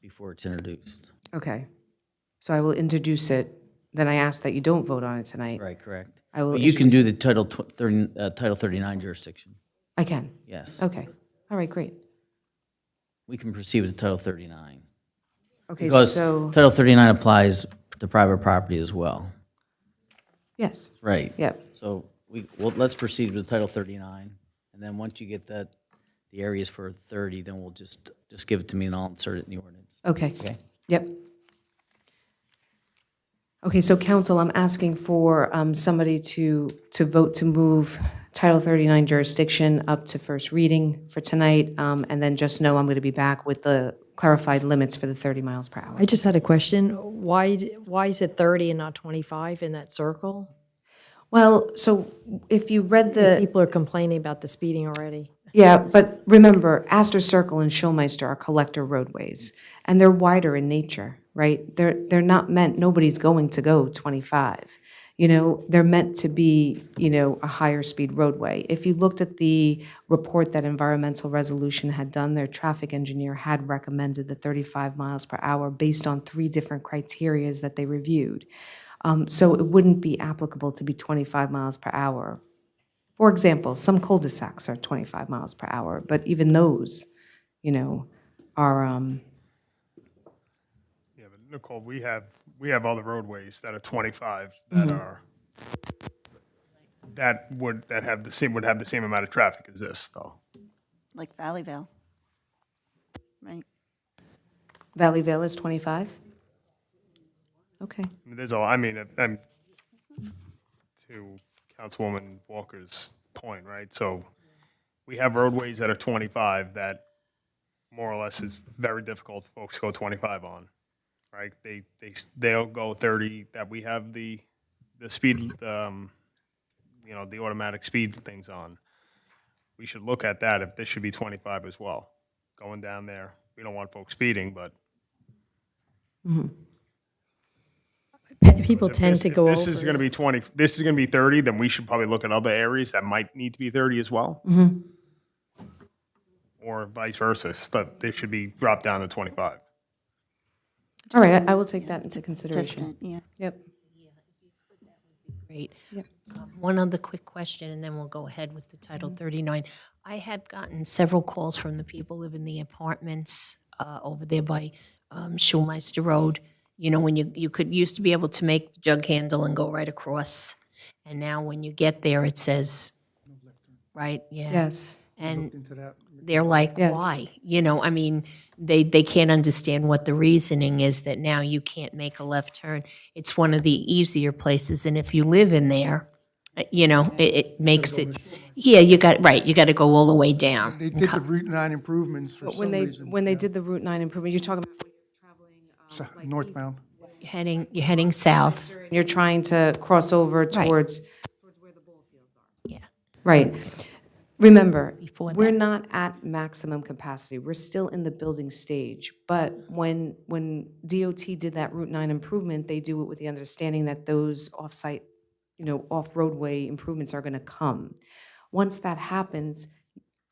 before it's introduced. Okay. So I will introduce it, then I ask that you don't vote on it tonight. Right, correct. I will. But you can do the Title 39 jurisdiction. I can? Yes. Okay. All right, great. We can proceed with Title 39. Okay, Because so, Title 39 applies to private property as well. yes. Right. Yep. So let's proceed with Title 39, and then once you get the areas for 30, then we'll just give it to me and I'll insert it in the ordinance. Okay. Okay. Yep. Okay, so council, I'm asking for somebody to vote to move Title 39 jurisdiction up to first reading for tonight, and then just know I'm going to be back with the clarified limits for the 30 miles per hour. I just had a question. Why is it 30 and not 25 in that circle? Well, so if you read People are complaining about the speeding already. Yeah, but remember, Astor Circle and Schulmeister are collector roadways, and they're wider in nature, right? They're not meant, nobody's going to go 25. They're meant to be, a higher speed roadway. If you looked at the report that Environmental Resolution had done, their traffic engineer had recommended the 35 miles per hour based on 3 different criterias that they reviewed. So it wouldn't be applicable to be 25 miles per hour. For example, some cul-de-sacs are 25 miles per hour, but even those, are, Yeah, but Nicole, we have other roadways that are 25 Mm-hmm. that have the same amount of traffic as this, though. Like Valleyville, right? Valley Vale is 25? Okay. I'm to Councilwoman Walker's point, right? So we have roadways that are 25 that more or less is very difficult for folks to go 25 on, right? They'll go 30, that we have the speed the automatic speed things on. We should look at that if this should be 25 as well, going down there. We don't want folks speeding, but People tend to go over. this is going to be 20, this is going to be 30, then we should probably look at other areas that might need to be 30 as well. Or vice versa, that they should be dropped down to 25. All right, I will take that into consideration. Consistent, yeah. Yep. Great. One other quick question, and then we'll go ahead with the Title 39. I had gotten several calls from the people living in the apartments over there by Schulmeister Road. You know, when you used to be able to make the jug handle and go right across, and now when you get there, it says, right, yeah. Yes. And they're like, Yes. why? You know, I mean, they can't understand what the reasoning is that now you can't make a left turn. It's one of the easier places, and if you live in there, it makes it, yeah, you got to go all the way down. They did the Route 9 improvements for But some when reason. they did the Route 9 improvement, you're talking about Northbound. You're heading south. you're trying to cross over towards Yeah. right. Remember, Before we're that. not at maximum capacity. We're still in the building stage. But when DOT did that Route 9 improvement, they do it with the understanding that those off-site, off-roadway improvements are going to come. Once that happens,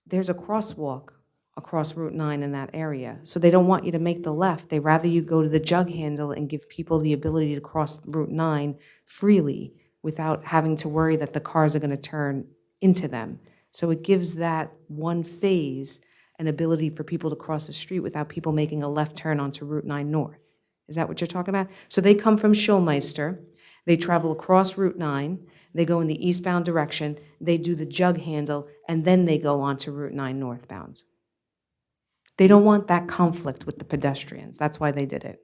there's a crosswalk across Route 9 in that area. So they don't want you to make the left. They rather you go to the jug handle and give people the ability to cross Route 9 freely without having to worry that the cars are going to turn into them. So it gives that one phase an ability for people to cross the street without people making a left turn onto Route 9 North. Is that what you're talking about? So they come from Schulmeister, they travel across Route 9, they go in the eastbound direction, they do the jug handle, and then they go onto Route 9 northbound. They don't want that conflict with the pedestrians. That's why they did it.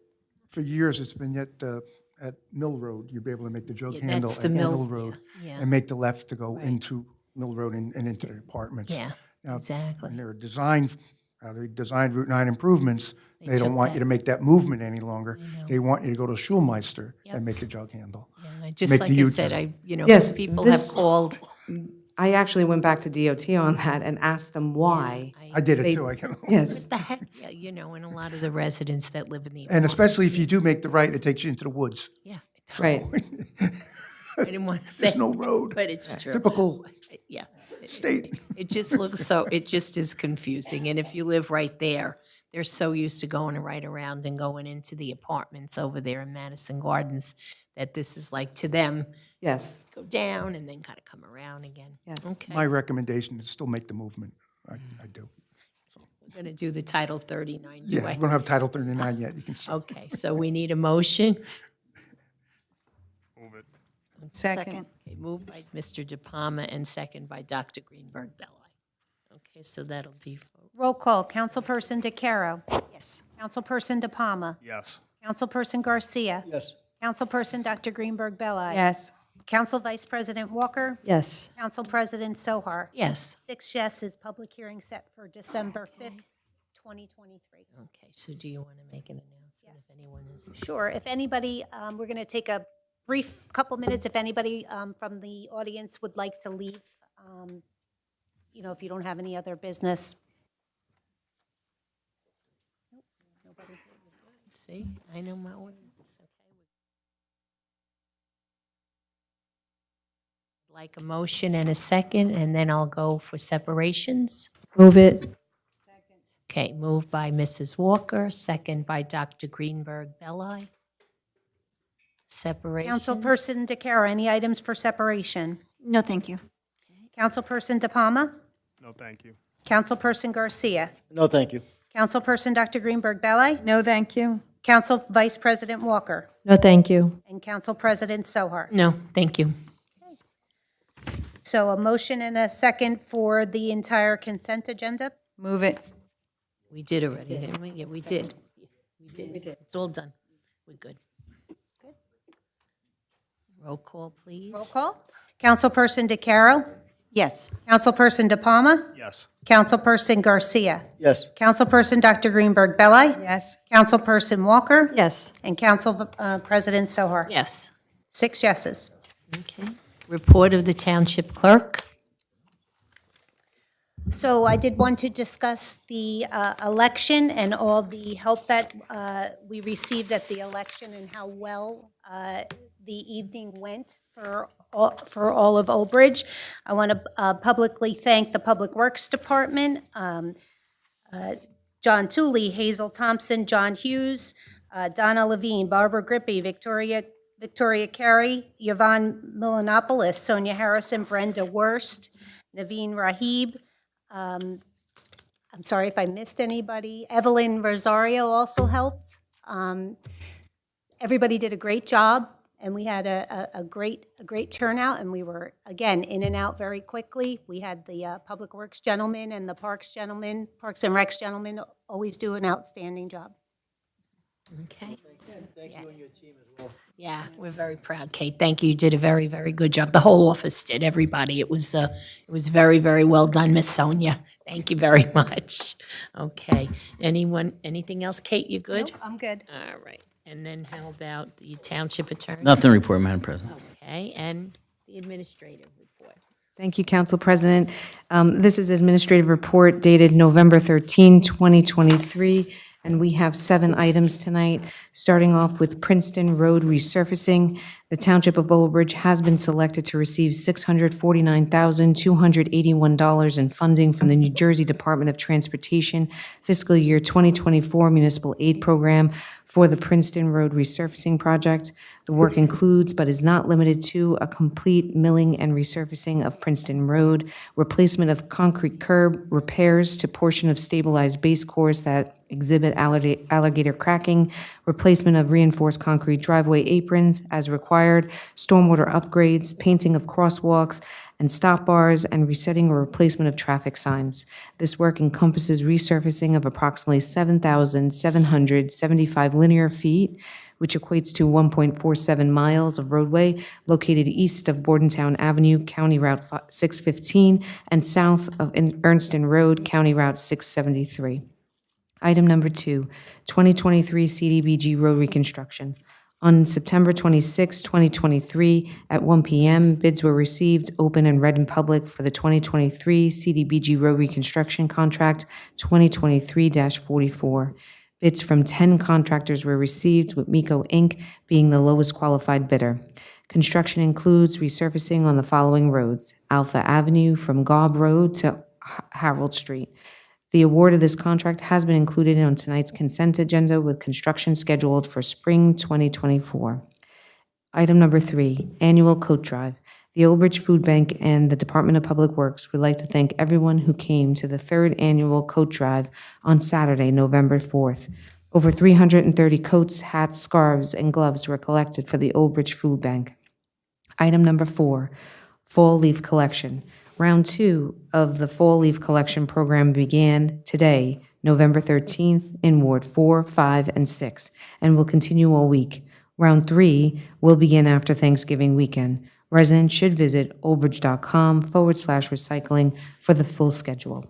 For years, it's been at Mill Road, you'd be able to make the jug Yeah, handle that's at the Mill- Mill Road yeah. and make the left to go into Mill Road and into the apartments. Yeah, Now, exactly. When they designed Route 9 improvements, they don't took want that. you to make that movement any longer. They want you to go to Schulmeister Yep. and make the jug handle. Yeah, just Make like the I said, U-turn. Yes, people have this- called. I actually went back to DOT on that and asked them why. I did it They- too, I can. Yes. What the heck? Yeah, and a lot of the residents that live in the And especially if apartments, you do make the right, it takes you into the woods. Yeah, Right. I didn't want to say. There's no road. But it's true. Typical Yeah. state. It just looks so, it just is confusing. And if you live right there, they're so used to going right around and going into the apartments over there in Madison Gardens that this is like to them, Yes. go down and then kind of come around again. Yes. Okay. My recommendation is still make the movement. I do. We're going to do the Title 39. Do Yeah, I- we don't have Title 39 yet. You can still. Okay, so we need a motion. Move it. Second. Okay, moved by Mr. De Palma and second by Dr. Greenberg Belli. Okay, so that'll be, Roll call, Councilperson DeCaro. Yes. Councilperson De Palma. Yes. Councilperson Garcia. Yes. Councilperson Dr. Greenberg Belli. Yes. Council Vice President Walker. Yes. Council President Sohar. yes. 6 yeses, public hearing set for December 5th, 2023. Okay, so do you want to make an announcement if anyone is? Sure, if anybody, we're going to take a brief couple minutes, if anybody from the audience would like to leave, if you don't have any other business. Nobody. See, I know my ordinance, okay. Like a motion and a second, and then I'll go for separations. Move it. Okay, moved by Mrs. Walker, second by Dr. Greenberg Belli. Separation. Councilperson DeCaro, any items for separation? No, thank you. Councilperson De Palma? No, thank you. Councilperson Garcia? No, thank you. Councilperson Dr. Greenberg Belli? No, thank you. Council Vice President Walker? No, thank you. And Council President Sohar? No, thank you. So a motion and a second for the entire consent agenda? Move it. We did already, didn't we? Yeah, we did. We did. It's all done. We're good. Roll call, please. Roll call. Councilperson DeCaro? Yes. Councilperson De Palma? Yes. Councilperson Garcia? Yes. Councilperson Dr. Greenberg Belli? Yes. Councilperson Walker? Yes. And Council President Sohar? Yes. 6 yeses. Okay. Report of the Township Clerk. So I did want to discuss the election and all the help that we received at the election and how well the evening went for all of Old Bridge. I want to publicly thank the Public Works Department, John Tooley, Hazel Thompson, John Hughes, Donna Levine, Barbara Grippy, Victoria Carey, Yvonne Milanopoulos, Sonia Harrison, Brenda Wurst, Naveen Rahib. I'm sorry if I missed anybody. Evelyn Rosario also helped. Everybody did a great job, and we had a great turnout, and we were, again, in and out very quickly. We had the Public Works gentlemen and the Parks and Recs gentlemen always do an outstanding job. Okay. Thank you and your team as well. Yeah, we're very proud, Kate. Thank you. You did a very, very good job. The whole office did, everybody. It was very, very well done, Miss Sonia. Thank you very much. Okay. Anything else, Kate? You good? Nope, I'm good. All right. And then how about the Township Attorney? Nothing to report, Madam President. Okay, and the administrative report. Thank you, Council President. This is administrative report dated November 13, 2023, and we have 7 items tonight, starting off with Princeton Road resurfacing. The Township of Old Bridge has been selected to receive $649,281 in funding from the New Jersey Department of Transportation fiscal year 2024 municipal aid program for the Princeton Road resurfacing project. The work includes, but is not limited to, a complete milling and resurfacing of Princeton Road, replacement of concrete curb, repairs to portion of stabilized base course that exhibit alligator cracking, replacement of reinforced concrete driveway aprons as required, stormwater upgrades, painting of crosswalks and stop bars, and resetting or replacement of traffic signs. This work encompasses resurfacing of approximately 7,775 linear feet, which equates to 1.47 miles of roadway located east of Bordentown Avenue, County Route 615, and south of Ernston Road, County Route 673. Item number 2, 2023 CDBG road reconstruction. On September 26, 2023, at 1 p.m., bids were received, open, and read in public for the 2023 CDBG road reconstruction contract 2023-44. Bids from 10 contractors were received, with Miko Inc. being the lowest qualified bidder. Construction includes resurfacing on the following roads: Alpha Avenue from Gobb Road to Harold Street. The award of this contract has been included on tonight's consent agenda, with construction scheduled for spring 2024. Item number 3, annual coat drive. The Old Bridge Food Bank and the Department of Public Works would like to thank everyone who came to the 3rd annual coat drive on Saturday, November 4th. Over 330 coats, hats, scarves, and gloves were collected for the Old Bridge Food Bank. Item number 4, fall leaf collection. Round 2 of the Fall Leaf Collection Program began today, November 13th, in Ward 4, 5, and 6, and will continue all week. Round 3 will begin after Thanksgiving weekend. Residents should visit oldbridge.com/recycling for the full schedule.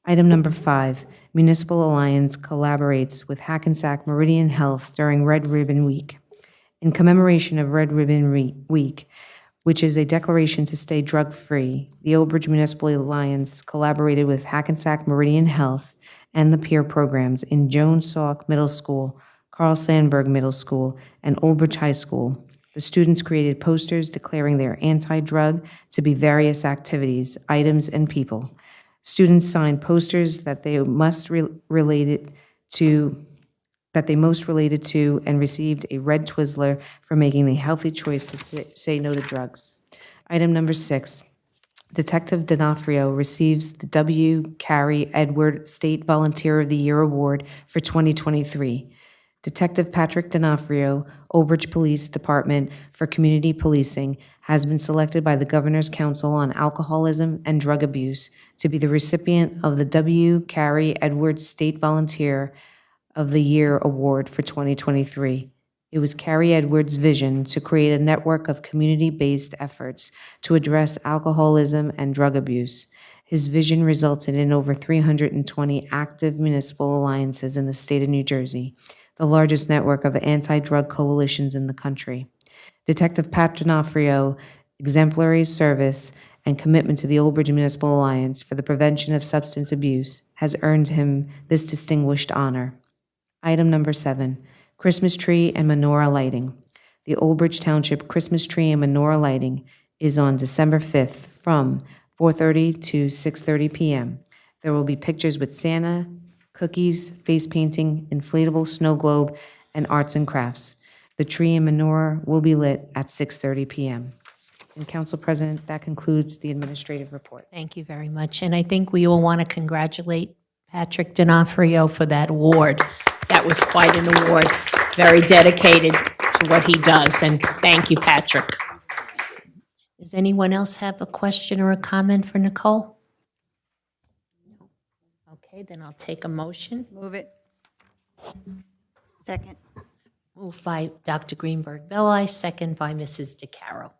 Item number 5, Municipal Alliance collaborates with Hackensack Meridian Health during Red Ribbon Week. In commemoration of Red Ribbon Week, which is a declaration to stay drug-free, the Old Bridge Municipal Alliance collaborated with Hackensack Meridian Health and the peer programs in Jones Salk Middle School, Carl Sandburg Middle School, and Old Bridge High School. The students created posters declaring their anti-drug to be various activities, items, and people. Students signed posters that they most related to, and received a red Twizzler for making the healthy choice to say no to drugs. Item number 6, Detective D'Onofrio receives the W. Carey Edward State Volunteer of the Year Award for 2023. Detective Patrick D'Onofrio, Old Bridge Police Department for Community Policing, has been selected by the Governor's Council on Alcoholism and Drug Abuse to be the recipient of the W. Carey Edward State Volunteer of the Year Award for 2023. It was Carey Edwards' vision to create a network of community-based efforts to address alcoholism and drug abuse. His vision resulted in over 320 active municipal alliances in the state of New Jersey, the largest network of anti-drug coalitions in the country. Detective Pat D'Onofrio exemplary service, and commitment to the Old Bridge Municipal Alliance for the prevention of substance abuse has earned him this distinguished honor. Item number 7, Christmas tree and menorah lighting. The Old Bridge Township Christmas tree and menorah lighting is on December 5th from 4:30 to 6:30 p.m. There will be pictures with Santa, cookies, face painting, inflatable snow globe, and arts and crafts. The tree and menorah will be lit at 6:30 p.m. And Council President, that concludes the administrative report. Thank you very much. And I think we all want to congratulate Patrick D'Onofrio for that award. That was quite an award, very dedicated to what he does, and thank you, Patrick. Does anyone else have a question or a comment for Nicole? Okay, then I'll take a motion. Move it. Second. Moved by Dr. Greenberg Belli, second by Mrs. DeCaro.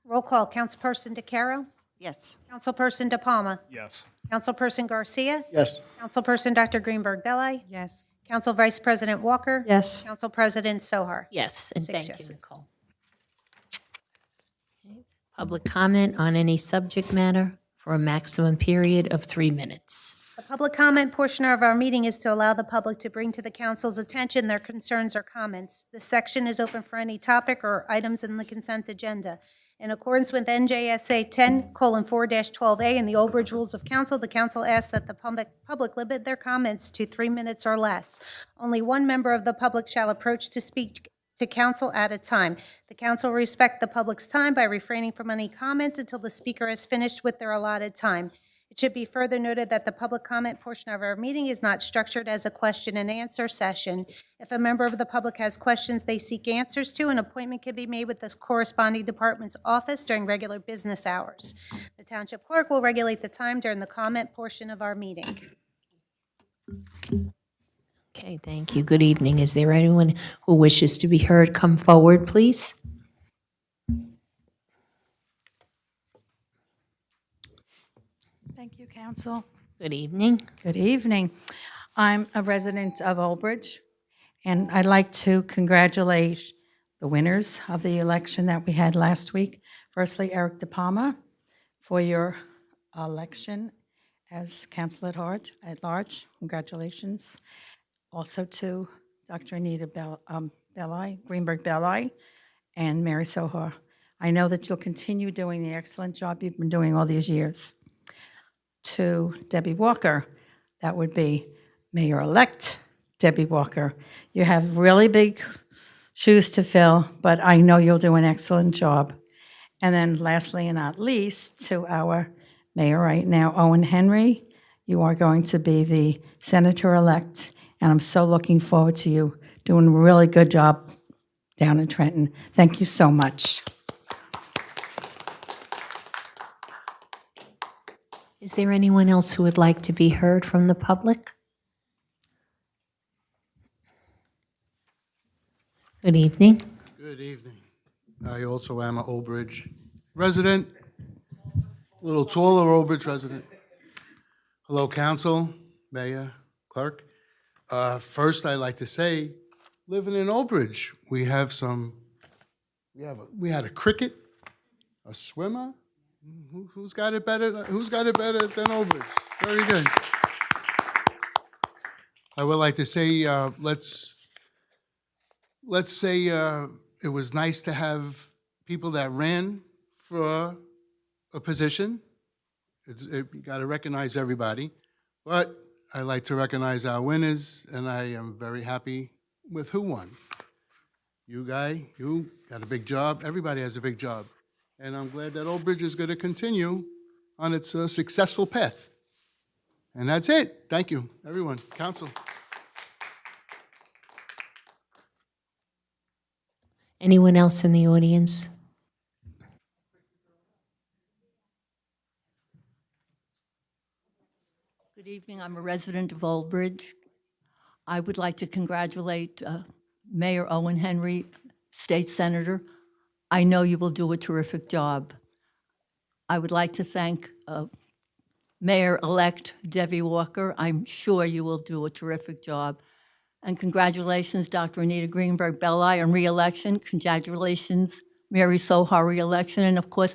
Roll call, Councilperson DeCaro? Yes. Councilperson De Palma? Yes. Councilperson Garcia? Yes. Councilperson Dr. Greenberg Belli? Yes. Council Vice President Walker? Yes. Council President Sohar? Yes, and 6 thank you, yeses. Nicole. Okay, public comment on any subject matter for a maximum period of 3 minutes. The public comment portion of our meeting is to allow the public to bring to the council's attention their concerns or comments. This section is open for any topic or items in the consent agenda. In accordance with NJSA 10:4-12A and the Old Bridge Rules of Council, the council asks that the public limit their comments to 3 minutes or less. Only one member of the public shall approach to speak to council at a time. The council will respect the public's time by refraining from any comment until the speaker has finished with their allotted time. It should be further noted that the public comment portion of our meeting is not structured as a question and answer session. If a member of the public has questions they seek answers to, an appointment can be made with the corresponding department's office during regular business hours. The township clerk will regulate the time during the comment portion of our meeting. Okay, thank you. Good evening. Is there anyone who wishes to be heard? Come forward, please. Thank you, Council. Good evening. Good evening. I'm a resident of Old Bridge, and I'd like to congratulate the winners of the election that we had last week. Firstly, Eric De Palma, for your election as council at large. Congratulations. Also to Dr. Anita Greenberg Belli, and Mary Sohar. I know that you'll continue doing the excellent job you've been doing all these years. To Debbie Walker, that would be Mayor-elect Debbie Walker. You have really big shoes to fill, but I know you'll do an excellent job. And then lastly and not least, to our mayor right now, Owen Henry, you are going to be the senator-elect, and I'm so looking forward to you doing a really good job down in Trenton. Thank you so much. Is there anyone else who would like to be heard from the public? Good evening. Good evening. I also am an Old Bridge resident, a little taller Old Bridge resident. Hello, council, mayor, clerk. First, I'd like to say, living in Old Bridge, we had a cricket, a swimmer. Who's got it better? Who's got it better than Old Bridge? Very good. I would like to say, let's say it was nice to have people that ran for a position. You got to recognize everybody, but I like to recognize our winners, and I am very happy with who won. You got a big job. Everybody has a big job. And I'm glad that Old Bridge is going to continue on its successful path. And that's it. Thank you, everyone, council. Anyone else in the audience? Good evening. I'm a resident of Old Bridge. I would like to congratulate Mayor Owen Henry, State Senator. I know you will do a terrific job. I would like to thank Mayor-elect Debbie Walker. I'm sure you will do a terrific job. And congratulations, Dr. Anita Greenberg Belli, on re-election. Congratulations, Mary Sohar re-election. And of course,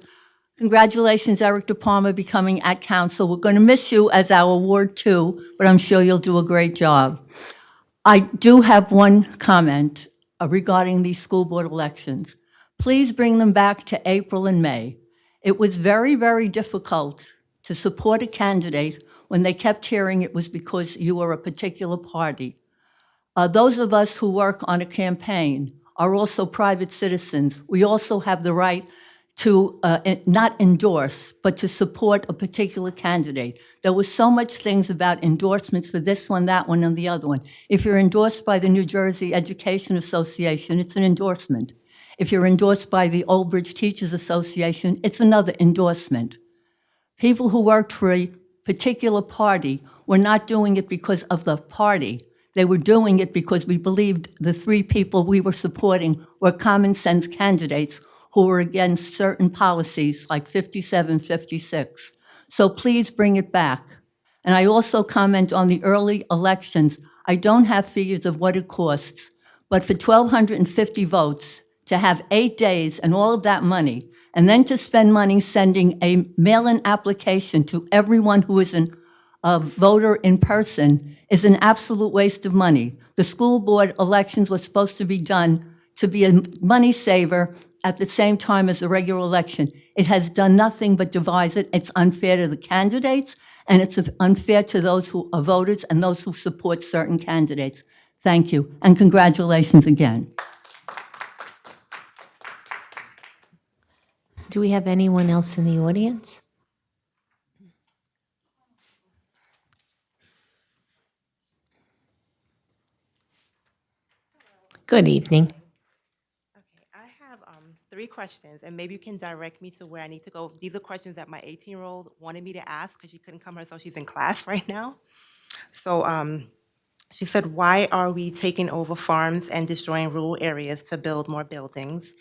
congratulations, Eric DePalma, becoming at council. We're going to miss you as our Ward 2, but I'm sure you'll do a great job. I do have one comment regarding these school board elections. Please bring them back to April and May. It was very, very difficult to support a candidate when they kept hearing it was because you were a particular party. Those of us who work on a campaign are also private citizens. We also have the right to not endorse, but to support a particular candidate. There was so much things about endorsements for this one, that one, and the other one. If you're endorsed by the New Jersey Education Association, it's an endorsement. If you're endorsed by the Old Bridge Teachers Association, it's another endorsement. People who worked for a particular party were not doing it because of the party. They were doing it because we believed the three people we were supporting were common sense candidates who were against certain policies like 5756. So please bring it back. And I also comment on the early elections. I don't have figures of what it costs, but for 1,250 votes, to have 8 days and all of that money, and then to spend money sending a mail-in application to everyone who is a voter in person is an absolute waste of money. The school board elections were supposed to be done to be a money saver at the same time as the regular election. It has done nothing but devise it. It's unfair to the candidates, and it's unfair to those who are voters and those who support certain candidates. Thank you, and congratulations again. Do we have anyone else in the audience? Good evening. I have 3 questions, and maybe you can direct me to where I need to go. These are questions that my 18-year-old wanted me to ask because she couldn't come here, so she's in class right now. So she said, why are we taking over farms and destroying rural areas to build more buildings?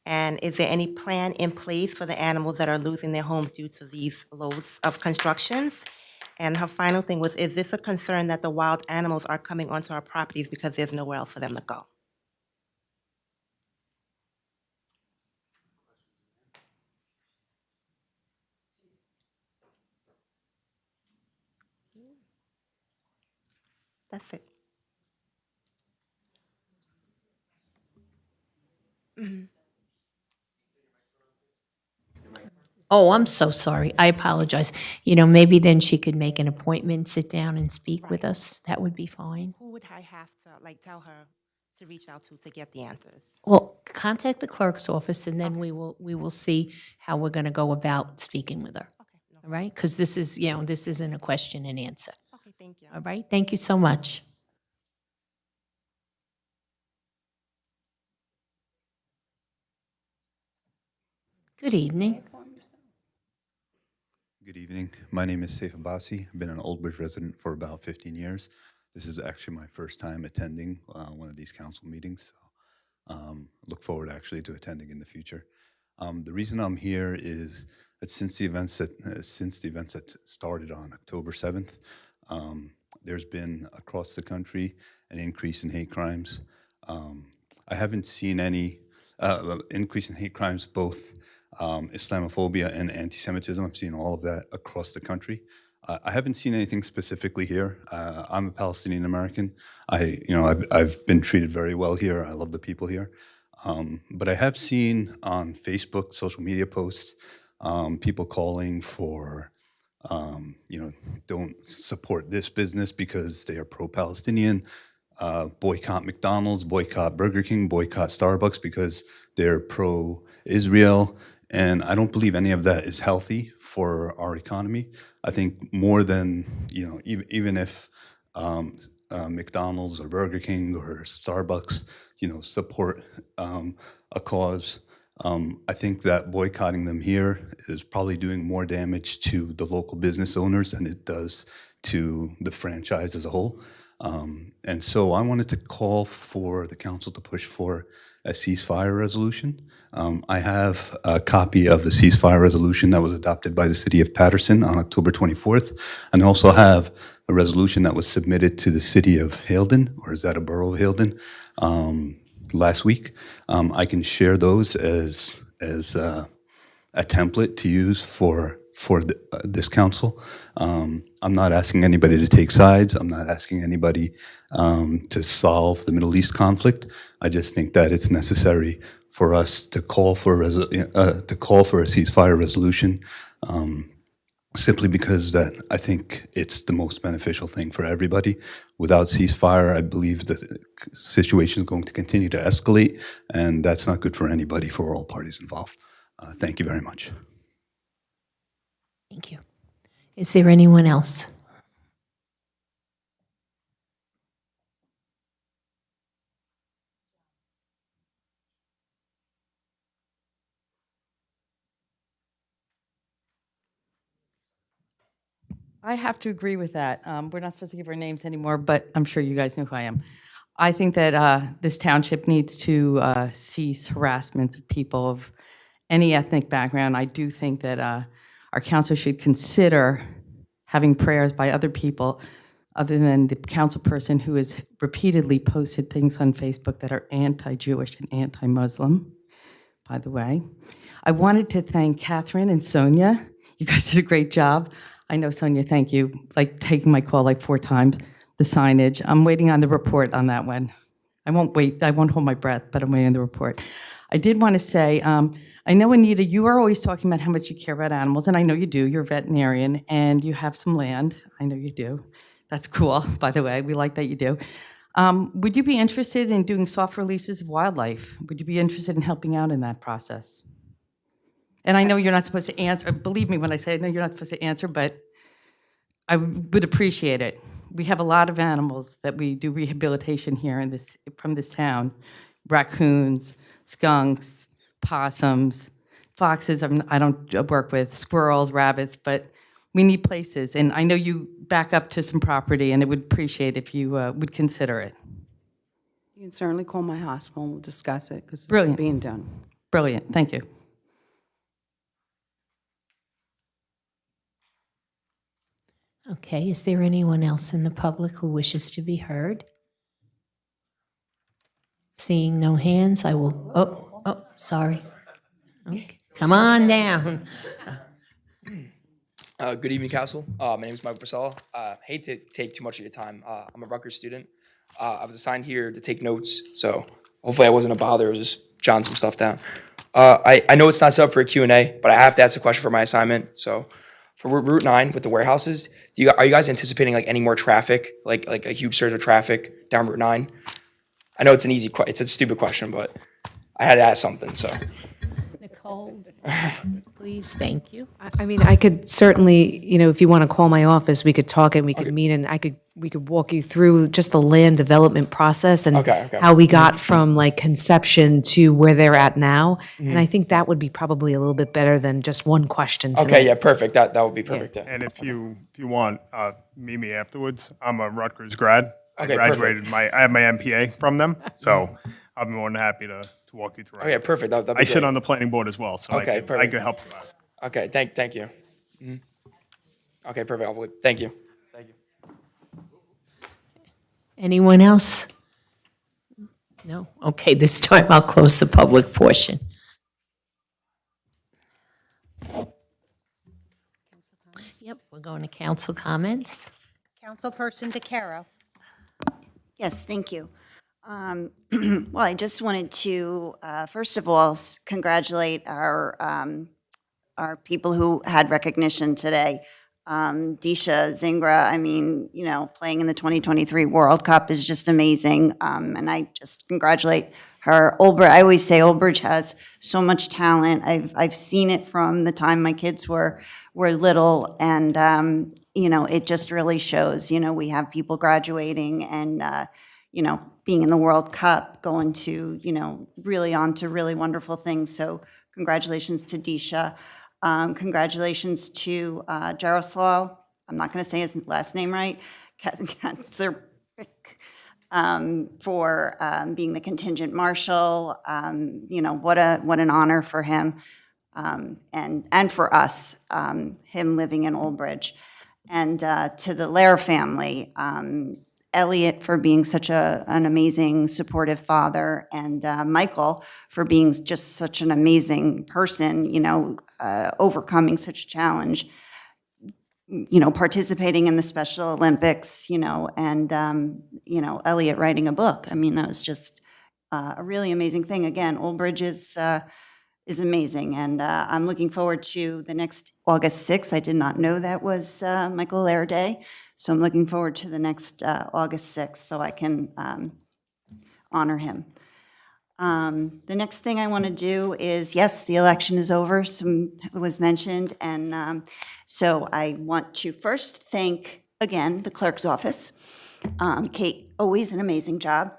And is there any plan in place for the animals that are losing their homes due to these loads of constructions? And her final thing was, is this a concern that the wild animals are coming onto our properties because there's nowhere else for them to go? That's it. Oh, I'm so sorry. I apologize. You know, maybe then she could make an appointment, sit down and speak with us. That would be fine. Who would I have to, tell her to reach out to get the answers? Well, contact the clerk's office, and then we will see how we're going to go about speaking with her. All right? Because this is, this isn't a question and answer. Okay, thank you. All right? Thank you so much. Good evening. Good evening. My name is Saif Abbasi. I've been an Old Bridge resident for about 15 years. This is actually my first time attending one of these council meetings, so look forward actually to attending in the future. The reason I'm here is that since the events that started on October 7th, there's been across the country an increase in hate crimes. I haven't seen any increase in hate crimes, both Islamophobia and anti-Semitism. I've seen all of that across the country. I haven't seen anything specifically here. I'm a Palestinian American. I've been treated very well here. I love the people here. But I have seen on Facebook, social media posts, people calling for, don't support this business because they are pro-Palestinian. Boycott McDonald's, boycott Burger King, boycott Starbucks because they're pro-Israel. And I don't believe any of that is healthy for our economy. I think more than, even if McDonald's or Burger King or Starbucks, support a cause, I think that boycotting them here is probably doing more damage to the local business owners than it does to the franchise as a whole. And so I wanted to call for the council to push for a ceasefire resolution. I have a copy of the ceasefire resolution that was adopted by the city of Paterson on October 24th. And I also have a resolution that was submitted to the city of Haledon, or is that a borough of Haledon, last week. I can share those as a template to use for this council. I'm not asking anybody to take sides. I'm not asking anybody to solve the Middle East conflict. I just think that it's necessary for us to call for a ceasefire resolution, simply because that I think it's the most beneficial thing for everybody. Without ceasefire, I believe the situation is going to continue to escalate, and that's not good for anybody, for all parties involved. Thank you very much. Thank you. Is there anyone else? I have to agree with that. We're not supposed to give our names anymore, but I'm sure you guys know who I am. I think that this township needs to cease harassment of people of any ethnic background. I do think that our council should consider having prayers by other people other than the council person who has repeatedly posted things on Facebook that are anti-Jewish and anti-Muslim, by the way. I wanted to thank Catherine and Sonia. You guys did a great job. I know, Sonia, thank you, like taking my call like 4 times, the signage. I'm waiting on the report on that one. I won't hold my breath, but I'm waiting on the report. I did want to say, I know, Anita, you are always talking about how much you care about animals, and I know you do. You're a veterinarian, and you have some land. I know you do. That's cool, by the way. We like that you do. Would you be interested in doing soft releases of wildlife? Would you be interested in helping out in that process? And I know you're not supposed to answer. Believe me when I say I know you're not supposed to answer, but I would appreciate it. We have a lot of animals that we do rehabilitation here from this town. Raccoons, skunks, possums, foxes I don't work with, squirrels, rabbits, but we need places. And I know you back up to some property, and I would appreciate if you would consider it. You can certainly call my hospital and we'll discuss it because it's Brilliant. being done. Brilliant, thank you. Okay, is there anyone else in the public who wishes to be heard? Seeing no hands, I will, sorry. Okay. Come on down. Good evening, Council. My name is Michael Priscilla. Hate to take too much of your time. I'm a Rutgers student. I was assigned here to take notes, so hopefully I wasn't a bother. I was just jotting some stuff down. I know it's not set up for a Q&A, but I have to ask a question for my assignment. So for Route 9 with the warehouses, are you guys anticipating like any more traffic, like a huge surge of traffic down Route 9? I know it's it's a stupid question, but I had to ask something, so. Nicole, please, thank you. I mean, I could certainly, if you want to call my office, we could talk and we could meet, and we could walk you through just the land development process and how we got from like conception to where they're at now. And I think that would be probably a little bit better than just one question tonight. Okay, yeah, perfect. That would be perfect. Yeah. And if you want, meet me afterwards. I'm a Rutgers grad. Okay, I graduated I have my MPA from them, so I'll be more than happy to walk you through it. Okay, perfect. That'd be I sit great. on the planning board as well, so Okay, I perfect. could help you out. Okay, thank you. Okay, perfect. Thank you. Thank you. Anyone else? No? Okay, this time I'll close the public portion. Yep, we're going to council comments. Councilperson DeCaro. Yes, thank you. Well, I just wanted to, first of all, congratulate our people who had recognition today. Disha Zingra, I mean, playing in the 2023 World Cup is just amazing, and I just congratulate her. I always say Old Bridge has so much talent. I've seen it from the time my kids were little, and it just really shows. We have people graduating and being in the World Cup, going to really on to really wonderful things. So congratulations to Disha. Congratulations to Jaroslav. I'm not going to say his last name right. For being the contingent marshal. What an honor for him, and for us, him living in Old Bridge. And to the Lair family, Elliot for being such an amazing supportive father, and Michael for being just such an amazing person, overcoming such a challenge, participating in the Special Olympics, and, Elliot writing a book. I mean, that was just a really amazing thing. Again, Old Bridge is amazing, and I'm looking forward to the next August 6th. I did not know that was Michael Lair Day, so I'm looking forward to the next August 6th so I can honor him. The next thing I want to do is, yes, the election is over, it was mentioned, and so I want to first thank, again, the clerk's office. Kate, always an amazing job.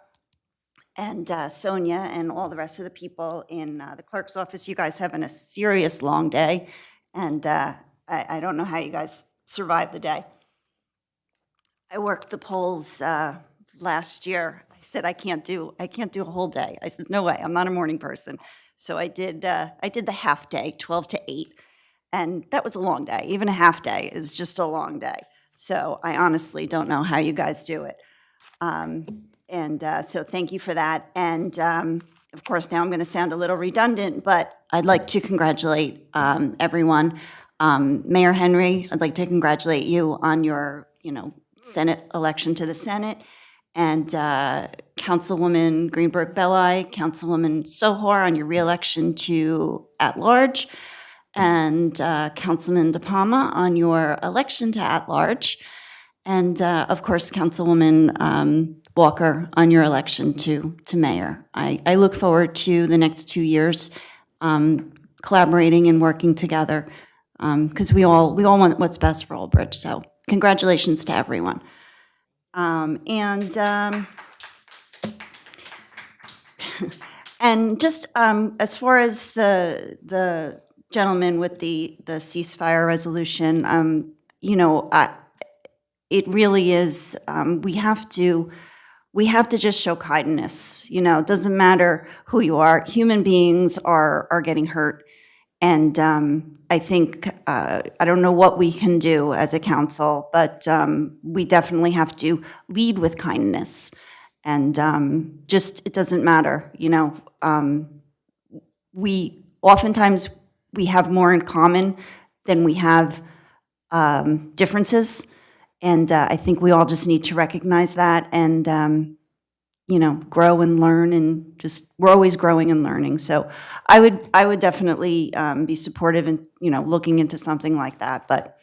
And Sonia and all the rest of the people in the clerk's office, you guys having a serious long day, and I don't know how you guys survived the day. I worked the polls last year. I said I can't do a whole day. I said no way. I'm not a morning person. So I did the half day, 12 to 8, and that was a long day. Even a half day is just a long day. So I honestly don't know how you guys do it. So thank you for that. And of course, now I'm going to sound a little redundant, but I'd like to congratulate everyone. Mayor Henry, I'd like to congratulate you on your, Senate election to the Senate, and Councilwoman Greenberg-Belli, Councilwoman Sohar on your reelection to at-large, and Councilman DePalma on your election to at-large, and of course, Councilwoman Walker on your election to mayor. I look forward to the next 2 years collaborating and working together, because we all want what's best for Old Bridge. So congratulations to everyone. And just as far as the gentleman with the ceasefire resolution, it really is, we have to just show kindness. It doesn't matter who you are. Human beings are getting hurt. And I think, I don't know what we can do as a council, but we definitely have to lead with kindness. And it doesn't matter, oftentimes we have more in common than we have differences. And I think we all just need to recognize that and, grow and learn, and we're always growing and learning. So I would definitely be supportive in, looking into something like that. But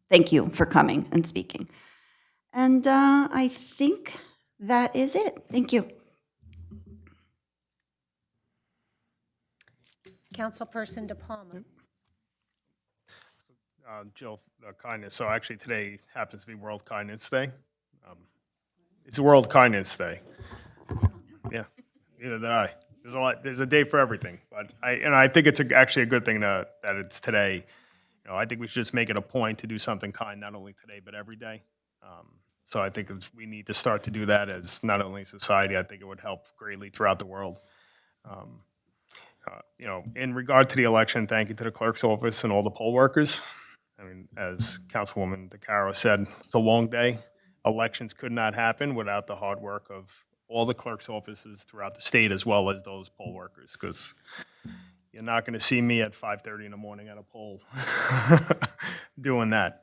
thank you for coming and speaking. And I think that is it. Thank you. Councilperson DePalma. Jill, kindness. So actually today happens to be World Kindness Day. It's World Kindness Day. Yeah, neither did I. There's a day for everything, but I think it's actually a good thing that it's today. I think we should just make it a point to do something kind, not only today but every day. So I think we need to start to do that as not only society. I think it would help greatly throughout the world. In regard to the election, thank you to the clerk's office and all the poll workers. I mean, as Councilwoman DeCaro said, it's a long day. Elections could not happen without the hard work of all the clerk's offices throughout the state, as well as those poll workers, because you're not going to see me at 5:30 in the morning at a poll doing that.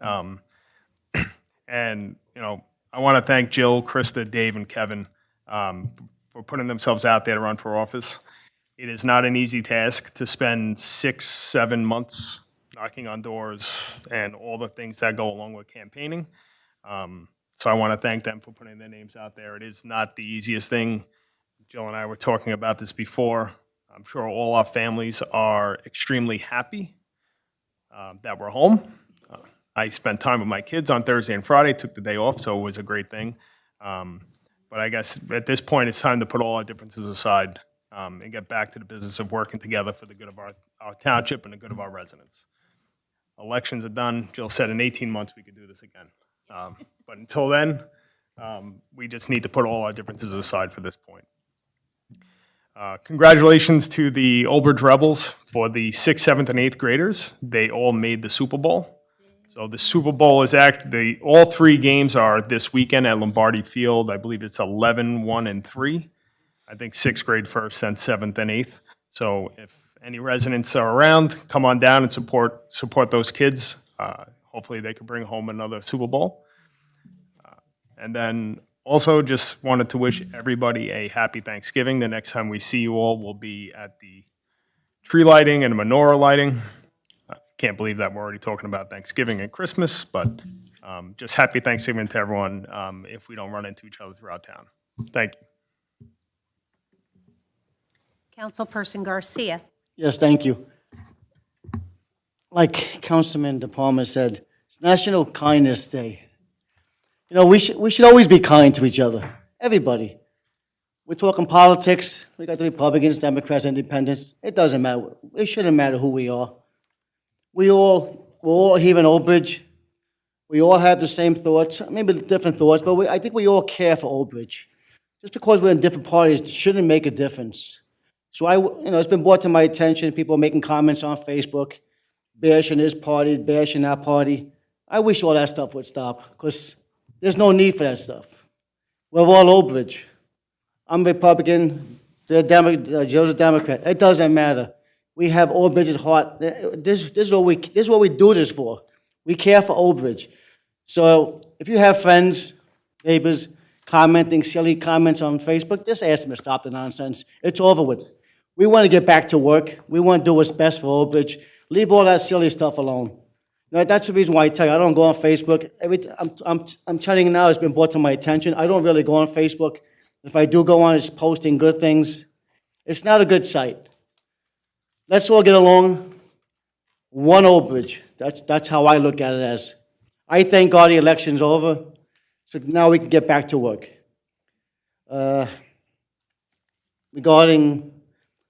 And, I want to thank Jill, Krista, Dave, and Kevin for putting themselves out there to run for office. It is not an easy task to spend 6-7 months knocking on doors and all the things that go along with campaigning. So I want to thank them for putting their names out there. It is not the easiest thing. Jill and I were talking about this before. I'm sure all our families are extremely happy that we're home. I spent time with my kids on Thursday and Friday, took the day off, so it was a great thing. But I guess at this point, it's time to put all our differences aside and get back to the business of working together for the good of our township and the good of our residents. Elections are done. Jill said in 18 months we could do this again. But until then, we just need to put all our differences aside for this point. Congratulations to the Old Bridge Rebels for the 6th, 7th, and 8th graders. They all made the Super Bowl. So the Super Bowl is all three games are this weekend at Lombardi Field. I believe it's 11, 1, and 3. I think 6th grade first, then 7th and 8th. So if any residents are around, come on down and support those kids. Hopefully they can bring home another Super Bowl. And then also just wanted to wish everybody a happy Thanksgiving. The next time we see you all will be at the tree lighting and menorah lighting. Can't believe that we're already talking about Thanksgiving and Christmas, but just happy Thanksgiving to everyone if we don't run into each other throughout town. Thank you. Councilperson Garcia. Yes, thank you. Like Councilman De Palma said, it's National Kindness Day. You know, we should always be kind to each other, everybody. We're talking politics. We got the Republicans, Democrats, Independents. It doesn't matter. It shouldn't matter who we are. We're all here in Old Bridge. We all have the same thoughts, maybe different thoughts, but I think we all care for Old Bridge. Just because we're in different parties shouldn't make a difference. So it's been brought to my attention. People are making comments on Facebook, bashing this party, bashing that party. I wish all that stuff would stop because there's no need for that stuff. We're all Old Bridge. I'm Republican. Joe's a Democrat. It doesn't matter. We have Old Bridge's heart. This is what we do this for. We care for Old Bridge. So if you have friends, neighbors, commenting silly comments on Facebook, just ask them to stop the nonsense. It's over with. We want to get back to work. We want to do what's best for Old Bridge. Leave all that silly stuff alone. That's the reason why I tell you, I don't go on Facebook. I'm telling you now, it's been brought to my attention. I don't really go on Facebook. If I do go on, it's posting good things. It's not a good site. Let's all get along. One Old Bridge. That's how I look at it as. I thank God the election's over, so now we can get back to work.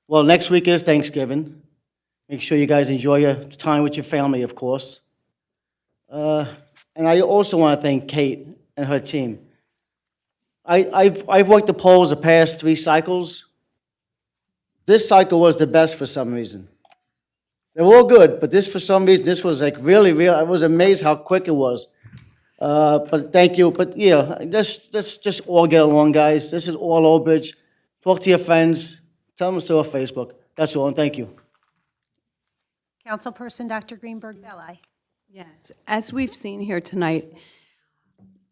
Next week is Thanksgiving. Make sure you guys enjoy your time with your family, of course. And I also want to thank Kate and her team. I've worked the polls the past 3 cycles. This cycle was the best for some reason. They're all good, but for some reason, this was like really, I was amazed how quick it was. But thank you. But yeah, let's just all get along, guys. This is all Old Bridge. Talk to your friends. Tell them to on Facebook. That's all, and thank you. Councilperson Dr. Greenberg Belli. Yes, as we've seen here tonight,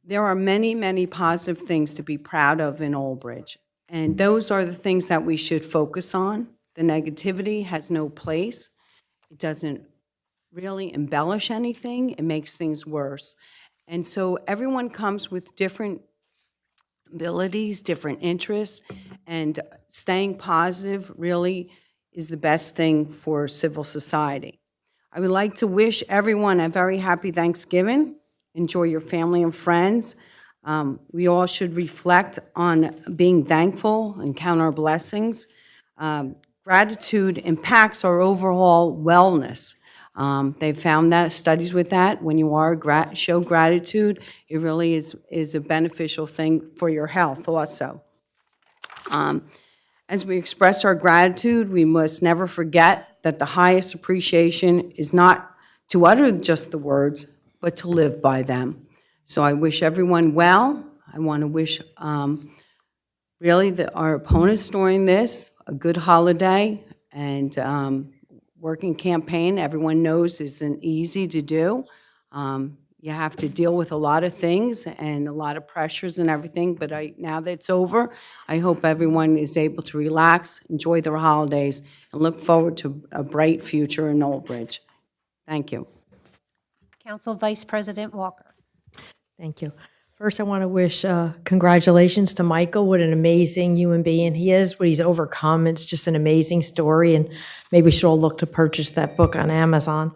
there are many, many positive things to be proud of in Old Bridge. And those are the things that we should focus on. The negativity has no place. It doesn't really embellish anything. It makes things worse. And so everyone comes with different abilities, different interests, and staying positive really is the best thing for civil society. I would like to wish everyone a very happy Thanksgiving. Enjoy your family and friends. We all should reflect on being thankful and count our blessings. Gratitude impacts our overall wellness. They've found that, studies with that, when you show gratitude, it really is a beneficial thing for your health also. As we express our gratitude, we must never forget that the highest appreciation is not to utter just the words, but to live by them. So I wish everyone well. I want to wish really our opponents during this a good holiday, and working campaign, everyone knows, isn't easy to do. You have to deal with a lot of things and a lot of pressures and everything, but now that it's over, I hope everyone is able to relax, enjoy their holidays, and look forward to a bright future in Old Bridge. Thank you. Council Vice President Walker. Thank you. First, I want to wish congratulations to Michael. What an amazing human being he is, what he's overcome. It's just an amazing story, and maybe we should all look to purchase that book on Amazon.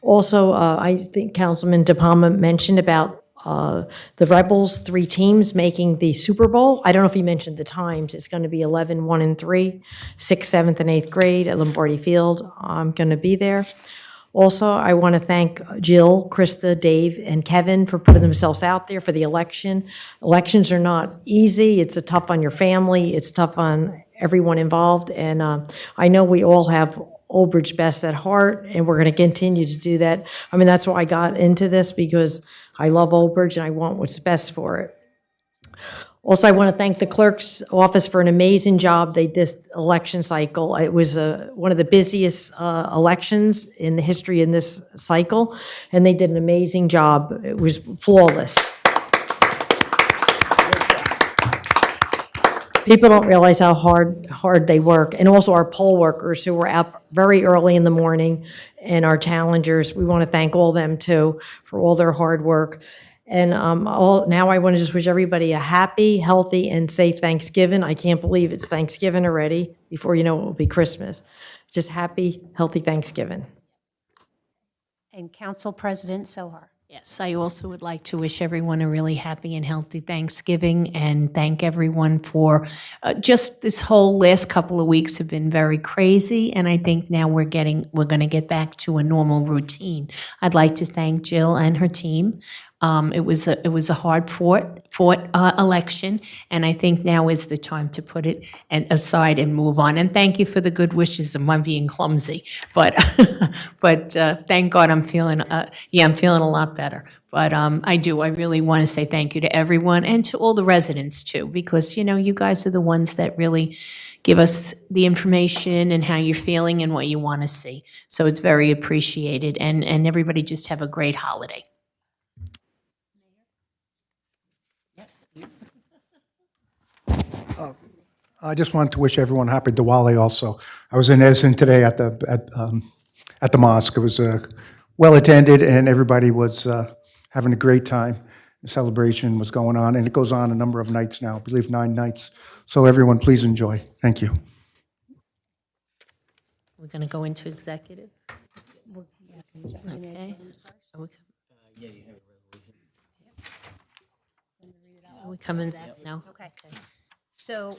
Also, I think Councilman De Palma mentioned about the Rebels, 3 teams making the Super Bowl. I don't know if he mentioned the times. It's going to be 11, 1, and 3, 6th, 7th, and 8th grade at Lombardi Field. I'm going to be there. Also, I want to thank Jill, Krista, Dave, and Kevin for putting themselves out there for the election. Elections are not easy. It's tough on your family. It's tough on everyone involved. And I know we all have Old Bridge best at heart, and we're going to continue to do that. I mean, that's why I got into this, because I love Old Bridge and I want what's best for it. Also, I want to thank the clerk's office for an amazing job they did this election cycle. It was one of the busiest elections in the history in this cycle, and they did an amazing job. It was flawless. People don't realize how hard they work. And also our poll workers who were out very early in the morning, and our challengers, we want to thank all them too for all their hard work. And now I want to just wish everybody a happy, healthy, and safe Thanksgiving. I can't believe it's Thanksgiving already. Before you know it will be Christmas. Just happy, healthy Thanksgiving. And Council President Sohar. Yes, I also would like to wish everyone a really happy and healthy Thanksgiving, and thank everyone for just this whole last couple of weeks have been very crazy, and I think now we're going to get back to a normal routine. I'd like to thank Jill and her team. It was a hard fought election, and I think now is the time to put it aside and move on. And thank you for the good wishes of my being clumsy, but thank God I'm feeling a lot better. But I really want to say thank you to everyone and to all the residents too, because you guys are the ones that really give us the information and how you're feeling and what you want to see. So it's very appreciated, and everybody just have a great holiday. I just wanted to wish everyone happy Diwali also. I was in Essen today at the mosque. It was well attended, and everybody was having a great time. The celebration was going on, and it goes on a number of nights now, I believe 9 nights. So everyone, please enjoy. Thank you. We're going to go into executive? Okay. Are we coming back now? Okay. So,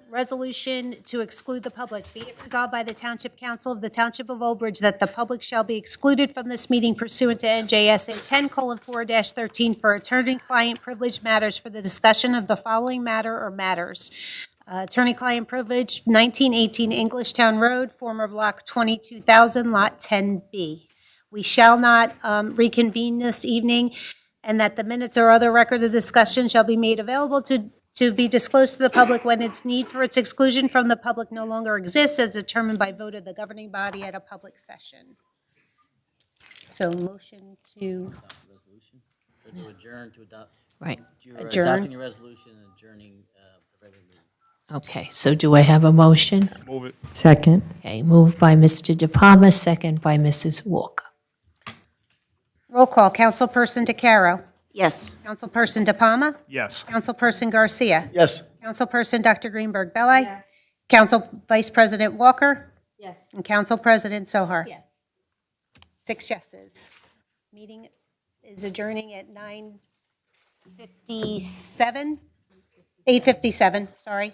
resolution to exclude the public. Be it resolved by the Township Council of the Township of Old Bridge that the public shall be excluded from this meeting pursuant to NJSA 10:4-13 for attorney-client privilege matters for the discussion of the following matter or matters. Attorney-client privilege, 1918 Englishtown Road, former block 22,000, lot 10B. We shall not reconvene this evening, and that the minutes or other record of discussion shall be made available to be disclosed to the public when its need for its exclusion from the public no longer exists, as determined by vote of the governing body at a public session. So motion to To adjourn, to adopt. Right. You're Adjourn. adopting your resolution and adjourning the regular meeting. Okay, so do I have a motion? Move it. Second. Okay, moved by Mr. De Palma, second by Mrs. Walker. roll call. Councilperson DeCaro. Yes. Councilperson De Palma. Yes. Councilperson Garcia. Yes. Councilperson Dr. Greenberg Belli. Yes. Council Vice President Walker. Yes. And Council President Sohar. Yes. 6 yeses. Meeting is adjourning at 9:57, 8:57, sorry.